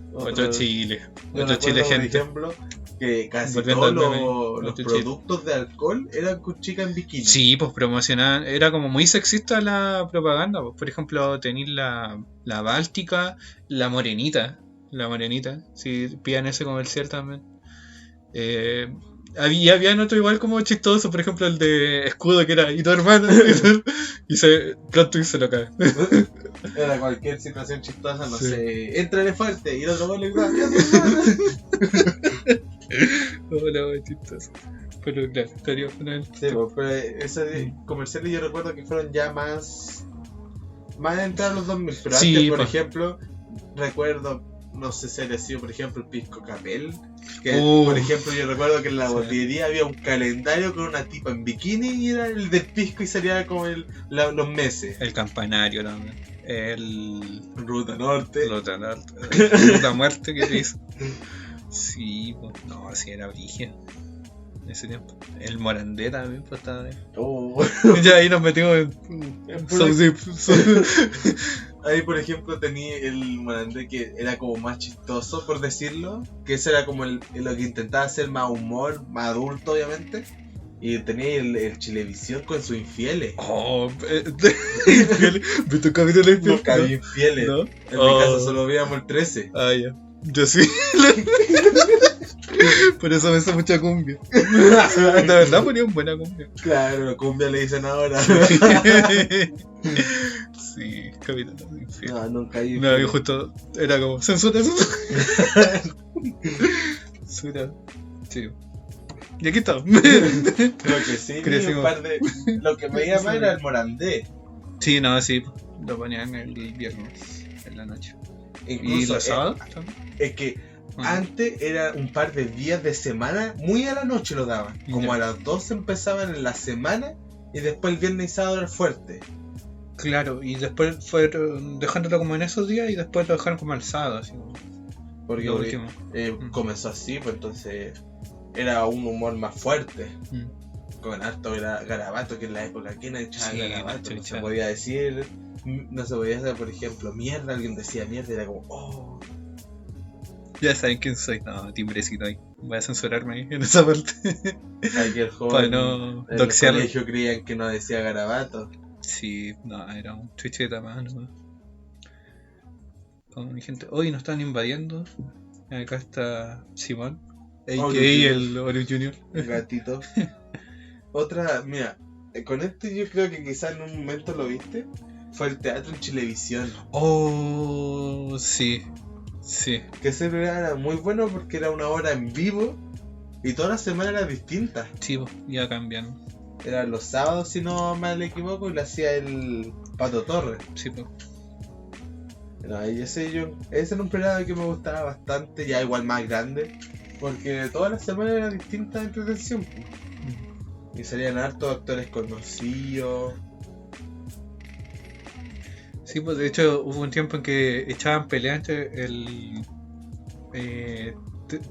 Chile. Yo Otro Chile, recuerdo, por gente. ejemplo, que casi Volviendo todos al meme, los otro productos de alcohol eran con chicas en bikini. Sí, pues promocionaban. Era como muy sexista la propaganda. Pues. Por ejemplo, tenéis la Báltica, la Morenita. La Morenita. Sí, pillan ese comercial también. Habían otro igual como chistoso, por ejemplo el de Escudo, que era y tu hermano y pronto se lo cae. Era cualquier situación chistosa, no Sí. sé, éntrale fuerte y el otro gol le grita, Hola, chistoso. Pero claro, estaría bueno. sí, pues, pero esos comerciales yo recuerdo que fueron ya más entrados los 2000, pero Sí, antes, por pues. ejemplo, recuerdo, no sé si había sido, por ejemplo, el Pisco Capel, que Oh. por ejemplo yo recuerdo que en la Sí. botillería había un calendario con una tipa en bikini y era el del pisco y salía como los meses. El campanario también. El Ruta Norte. Ruta Muerte que te hizo. Sí, pues, no, sí era brígido en ese tiempo. El Morandé también, pues estaba ahí. Oh. Ya ahí nos metimos en puro- Zip. Ahí por ejemplo tenía el Morandé que era como más chistoso, por decirlo, que eso era como lo que intentaba hacer más humor, más adulto obviamente. Y tenía el Chilevisión con sus infieles. ¿Viste un capítulo de Infiel? Nunca vi infieles. ¿No? En mi casa solo veíamos el 13. Ah, ya. Yo sí. Por eso me hizo mucha cumbia. De verdad ponían buena cumbia. Claro, cumbia le dicen ahora. Sí, capítulo de Infiel. No, nunca vi No, y infieles. justo era como censura. Censura. Sí. Y aquí estamos. Lo que sí, vi Crecimos. un par de. Lo que me iba mal era el Morandé. Sí, no, sí. Lo ponían el viernes en la noche. ¿Y Incluso los sábados también? es que antes era un par de días de semana, muy a la noche lo daban. Como Ya. a las 12 empezaban en la semana y después el viernes y sábado era fuerte. Claro, y después fueron dejándolo como en esos días y después lo dejaron como el sábado, así como Porque lo último. comenzó así, pues entonces era un humor más fuerte. Mm. Con harto garabato, que en la época ¿quién echaba Sí, garabato? no No se echaba. podía decir, no se podía hacer, por ejemplo, mierda, alguien decía mierda y era como, oh. Ya saben quién soy. No, timbrecito ahí. Voy a censurarme ahí en esa parte. Aquel Para joven no en el doxearlo. colegio creían que no decía garabato. Sí, no, era un chucheta más, ¿no? Con mi gente. Hoy nos están invadiendo. Acá está Simón, a.k.a. Oro el Oro Junior. El gatito. Otra, mira, con este yo creo que quizás en un momento lo viste. fue el teatro en Chilevisión. Oh, sí. Sí. Que ese programa era muy bueno porque era una hora en vivo y toda la semana era distinta. Sí, pues, ya cambian. Era los sábados, si no mal equivoco, y lo hacía el Pato Torres. Sí, pues. No, y ese era un programa que me gustaba bastante, ya igual más grande, porque toda la semana era distinta de entretención. Y salían hartos actores conocidos. Sí, pues de hecho hubo un tiempo en que echaban pelea entre el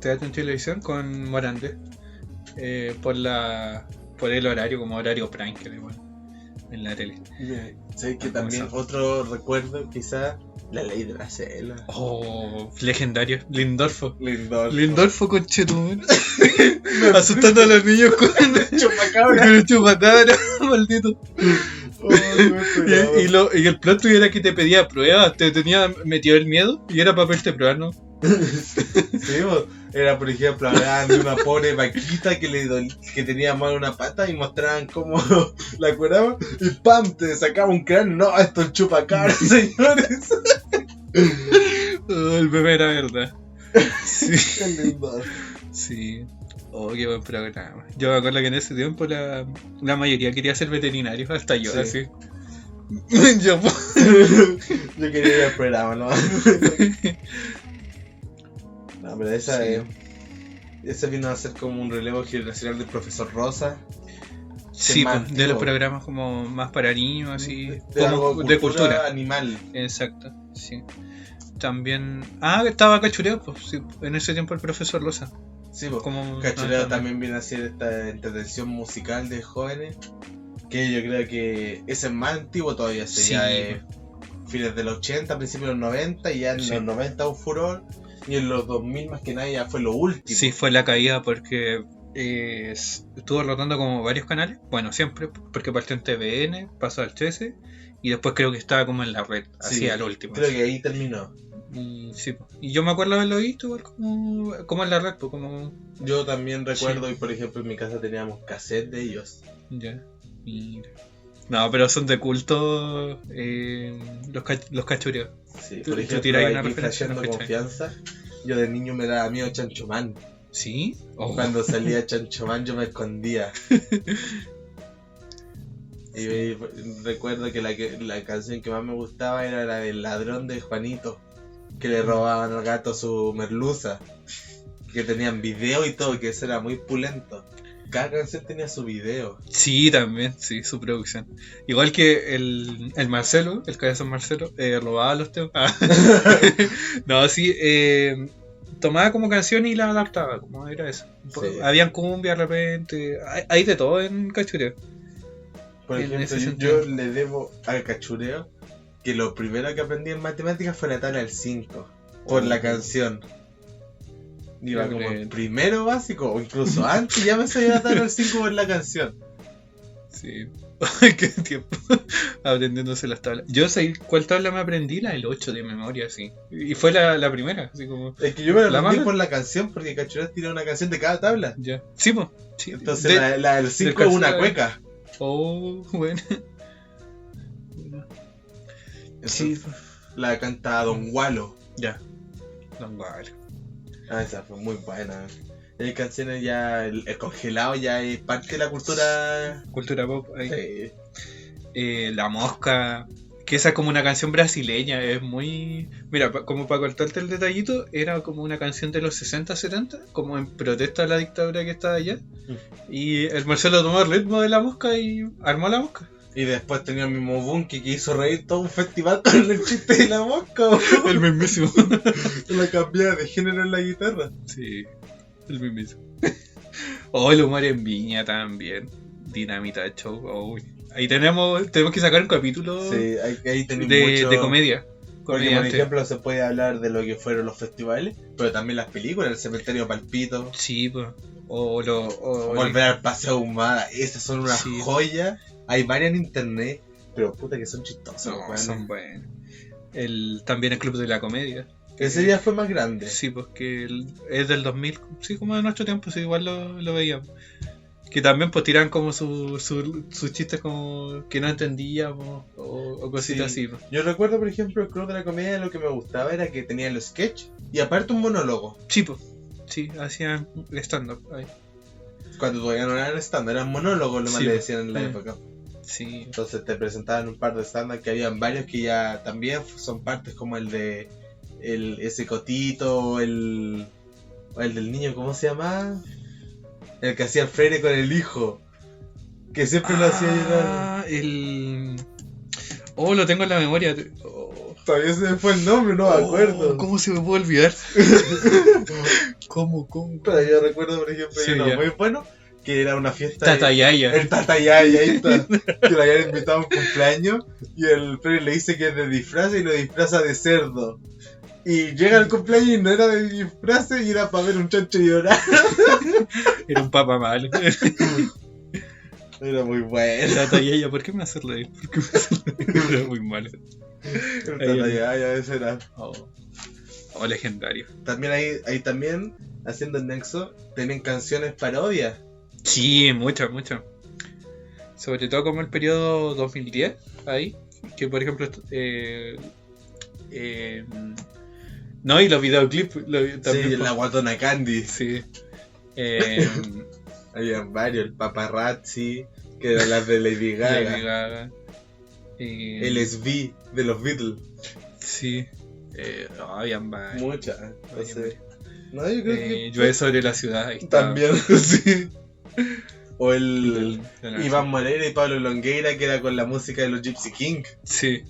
teatro en televisión con Morandé por el horario, como horario prime que le ponen en la tele. Sé que también otro recuerdo, quizás, la ley de la selva. Oh, legendario, Lindorfo con Chetumán. Asustando a los niños con Chupacabra. el chupacabra, maldito. Y el plot era que te pedía pruebas, te tenía metido el miedo y era para verte pruebas, ¿no? Sí, era por ejemplo, hablaban de una pobre vaquita que tenía mal una pata y mostraban cómo la curaban y ¡pam! Te sacaba un cráneo. No, esto es chupacabra, señores. Oh, el bebé era verdad. Sí. Qué lindo. Sí. Oh, qué buen programa. Yo me acuerdo que en ese tiempo la mayoría quería ser veterinario, hasta yo, Sí. así. Yo, Yo quería ir al programa, ¿no? No, pero esa vino a ser como un relevo generacional del profesor Rosa. sí, más pues, de los antiguo. programas como más para niños, así, De algo como de cultura. animal. Exacto, sí. También. Ah, estaba Cachureo, pues, sí, en ese tiempo el profesor Loza. Sí, pues. Como Cachureo también viene a ser esta entretención musical de jóvenes. Que yo creo que ese es más antiguo todavía. Sería Sí. fines de los 80, principios de los 90. Y ya en Sí. los 90 un furor. Y en los 2000 más que nada ya fue lo último. Sí, fue la caída porque estuvo rotando como varios canales. Bueno, siempre, porque partió en TVN, pasó al 13 y después creo que estaba como en la red, así Sí, al último. Creo así. que ahí terminó. Y, sí, po. Y yo me acuerdo haberlo visto igual como en la red, pues como. Yo también recuerdo, Sí. y por ejemplo en mi casa teníamos cassette de ellos. Ya, mira. No, pero son de culto los cachureos. Sí, Tú por ejemplo, tiras una aquí referencia, Flasheando ¿no? ¿Cachai? Confianza. Yo de niño me daba miedo Chancho Man. ¿Sí? Oh. Cuando salía Chancho Man yo me escondía. Y Sí. recuerdo que la canción que más me gustaba era la del ladrón de Juanito, que le robaban al gato su merluza, que tenían video y todo, que eso era muy pulento. Cada canción tenía su video. Sí, también, sí, su producción. Igual que el Marcelo, el cabezón Marcelo, robaba los temas. Ah. No, sí, tomaba como canción y la adaptaba, como era eso. Sí. Habían cumbia de repente, hay de todo en Cachureo. Por En ejemplo, ese yo sentido. le debo al Cachureo que lo primero que aprendí en matemáticas fue la tabla del 5, por la canción. Iba como en primero básico, o incluso antes ya me sabía la tabla del 5 por la canción. Sí. Qué tiempo aprendiéndose las tablas. Yo sé cuál tabla me aprendí, la del 8 de memoria, sí. Y fue la primera, así como. Es que yo me la ¿La aprendí mala? por la canción, porque Cachureo tiró una canción de cada tabla. Ya. Sí, pues. Sí. Entonces la del 5 es una calzado. cueca. Oh, bueno. Sí, Entonces, la canta Don Gualo. ya. Don Gualo. Ah, esa fue muy buena. Hay canciones ya, el congelado ya es parte de la cultura. Cultura pop ahí. Sí. La Mosca. Que esa es como una canción brasileña. Es muy. Mira, como para cortarte el detallito, era como una canción de los 60, 70, como en protesta a la dictadura que estaba allá. Y el Marcelo tomó el ritmo de La Mosca y armó La Mosca. Y después tenía el mismo Bunky que hizo reír todo un festival con el chiste de la mosca. El mismísimo. La cambiaba de género en la guitarra. Sí, el mismísimo. Oh, el humor en Viña también. Dinamita Show. Oh, ahí tenemos que sacar un capítulo Sí, ahí tenía mucho. de comedia. Porque, por Comediante. ejemplo, se puede hablar de lo que fueron los festivales, pero también las películas, El Cementerio Palpito, Sí, pues. O Volver al Paseo Ahumada, esas son una Sí. joya. Hay varias en internet, pero puta que son chistosas. No, weón. son buenos. También el Club de la Comedia. Ese día fue más grande. Sí, pues que es del 2000. Sí, como de nuestro tiempo, sí, igual lo veíamos. Que también pues tiran como sus chistes como que no entendíamos o cositas Sí. así. Pues. Yo recuerdo, por ejemplo, el Club de la Comedia, lo que me gustaba era que tenía los sketch y aparte un monólogo. Sí, pues. Sí, hacían stand-up ahí. Cuando todavía no eran stand, eran monólogos, lo más Sí, le pues. decían en la época. Sí. Entonces te presentaban un par de stand que habían varios que ya también son partes como el de ese Cotito o el del niño, ¿cómo se llama? El que hacía el Freire con el hijo. Que siempre lo hacía llorar. Oh, lo tengo en la memoria. Oh. Todavía se me fue el nombre, no me acuerdo. ¿Cómo se me puede olvidar? ¿Cómo? Pero yo recuerdo, por ejemplo, Sí, uno ya. muy bueno, que era una fiesta. Tatayaya. El Tatayaya, ahí está. Que lo habían invitado a un cumpleaños y el Freire le dice que es de disfraz y lo disfraza de cerdo. Y llega el cumpleaños y no era de disfraz y era para ver un chancho llorar. Era un papa malo. Era muy bueno. Tatayaya, ¿por qué me hace reír? ¿Por qué me hace reír? Era muy malo. El Tatayaya, ese era. Oh, legendario. También ahí también, haciendo el nexo, tienen canciones parodias. Sí, muchas. Sobre todo como el periodo 2010, ahí. Que por ejemplo... no, y los videoclips también. Sí, la Guatona Candy. Sí. Habían varios, el Paparazzi, que eran las de Lady Gaga. Lady Gaga. El SV de los Beatles. Sí. Habían varios. Muchas. No sé. No, yo creo que. Llueve sobre la ciudad. Ahí está. También, sí. O el Del- Iván Moreira y Pablo Longueira, que era con la música de los Gypsy King. Sí.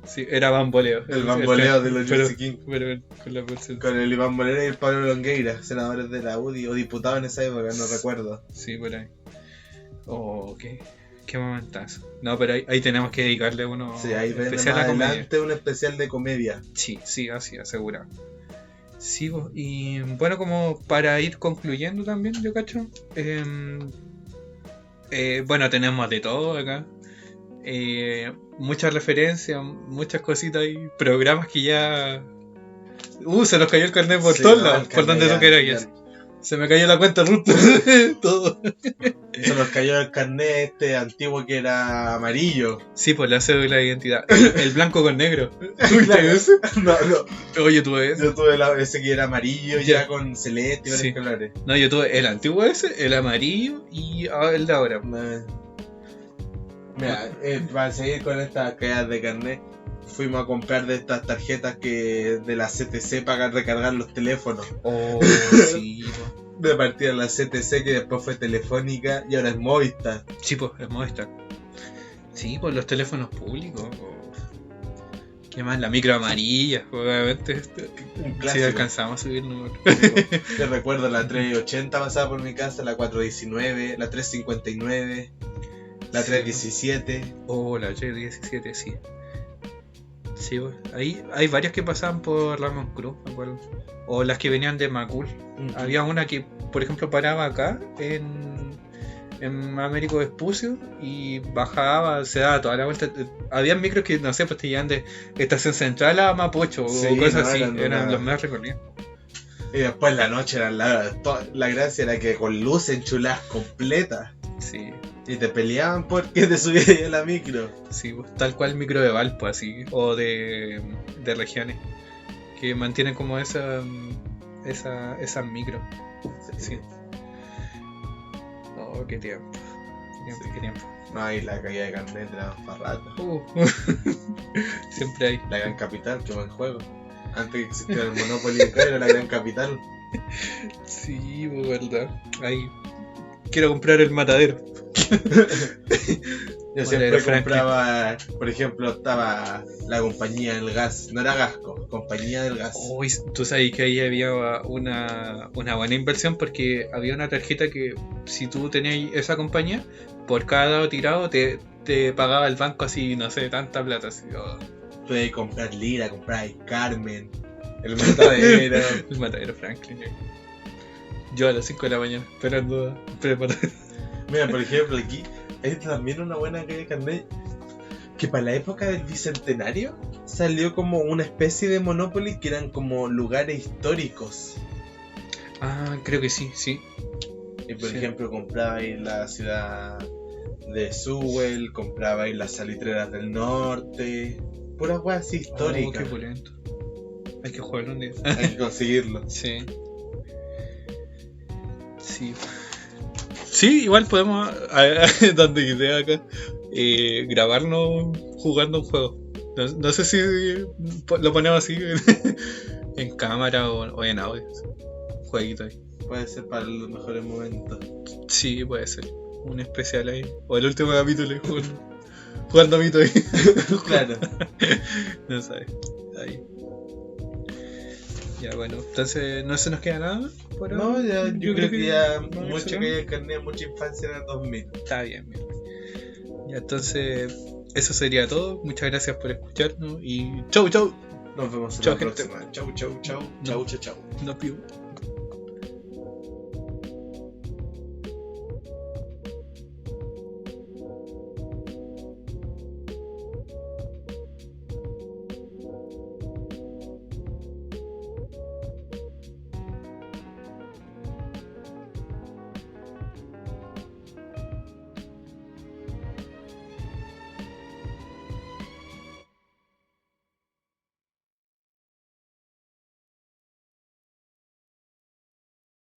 Sí, era bamboleo. El bamboleo de los Pero- Gypsy King. pero con la versión. Con el Iván Moreira y el Pablo Longueira, senadores de la UDI o diputados en esa época, no recuerdo. Sí, por ahí. Oh, qué momentazo. No, pero ahí tenemos que dedicarle uno Sí, ahí ven más especial a comedia. adelante un especial de comedia. Sí, así, asegurado. Sí, y bueno, como para ir concluyendo también, yo cacho. Bueno, tenemos de todo acá. Muchas referencias, muchas cositas y programas que ya. Se nos cayó el carnet por Sí, todos no, lados, el por carnet donde tú queráis. Se me cayó la cuenta Ruth. Todo. Se nos cayó el carnet antiguo que era amarillo. Sí, pues la cédula de identidad. El blanco con negro. Claro, ese. No, Oye, tuve ese. yo tuve ese que era amarillo Ya. ya con celeste y varios Sí. colores. No, yo tuve el antiguo ese, el amarillo y el de ahora. Mira, para seguir con estas caídas de carnet, fuimos a comprar de estas tarjetas que de la CTC para recargar los teléfonos. Oh, sí. De partida la CTC que después fue Telefónica y ahora es Movistar. Sí, pues, es Movistar. Sí, pues los teléfonos públicos. ¿Qué más? La micro amarilla, obviamente. Un Si clásico. alcanzamos a subir número. Te recuerdo la 380 pasaba por mi casa, la 419, la 359, la Sí. 317. Oh, la G17, sí. Sí, pues, ahí hay varias que pasaban por Ramón Cruz, me acuerdo. O las que venían de Macul. Había una que, por ejemplo, paraba acá en Américo Vespucio y bajaba, se daba toda la vuelta. Había micros que, no sé, pues te llevan de Estación Central a Mapocho Sí, o cosas no, así. eran Eran una- los más recorridos. Y después la noche era la gracia era que con luces enchuladas completas. Sí, Y te peleaban porque te subías a la micro. sí, pues, tal cual micro de Valpo, así. O de regiones. Que mantienen como esas micros. Sí. Oh, qué tiempo. Qué tiempo. No, y la caída de carnet era para rato. Siempre hay. La Gran Capital, que buen juego. Antes que existiera el Monopoly de era la Gran Capital. Sí, pues verdad. Ahí. Quiero comprar el matadero. Yo Matadero siempre Franklin. compraba, por ejemplo, estaba la compañía del gas. No era Gasco, compañía del gas. Uy, tú sabes que ahí había una buena inversión porque había una tarjeta que si tú tenías esa compañía, por cada dado tirado te pagaba el banco así, no sé, tanta plata. Así, oh. Pude comprar Lira, comprar Carmen, el Matadero. El matadero Franklin. Yo a las 5 de la mañana esperando el matadero. Mira, por ejemplo, aquí hay también una buena caída de carnet. Que para la época del Bicentenario salió como una especie de Monopoly que eran como lugares históricos. Ah, creo que sí, sí. Y por Sí. ejemplo, comprabais la ciudad de Sewell, comprabais las salitreras del norte. Puras weas así Oh, históricas. qué pulento. Hay que jugarlo un día. Hay que conseguirlo. Sí. Sí. Sí, igual podemos, dando idea acá, grabarnos jugando un juego. No sé si lo ponemos así en cámara o en audio. Un jueguito ahí. Puede ser para los mejores momentos. Sí, puede ser. Un especial ahí. O el último capítulo ahí jugando mito ahí. Claro. No sabes. Ahí. Ya bueno, entonces no se nos queda nada por ahora. No, ya, yo creo que ya vamos a ir mucho que cerrando. haya encarnado mucha infancia en el 2000. Está bien, bien. Ya entonces, eso sería todo. Muchas gracias por escucharnos y chau, chau. Nos vemos en Chao, la gente. próxima. Chau, chau, chau. No. Chau, chau, chau. Nos vemos.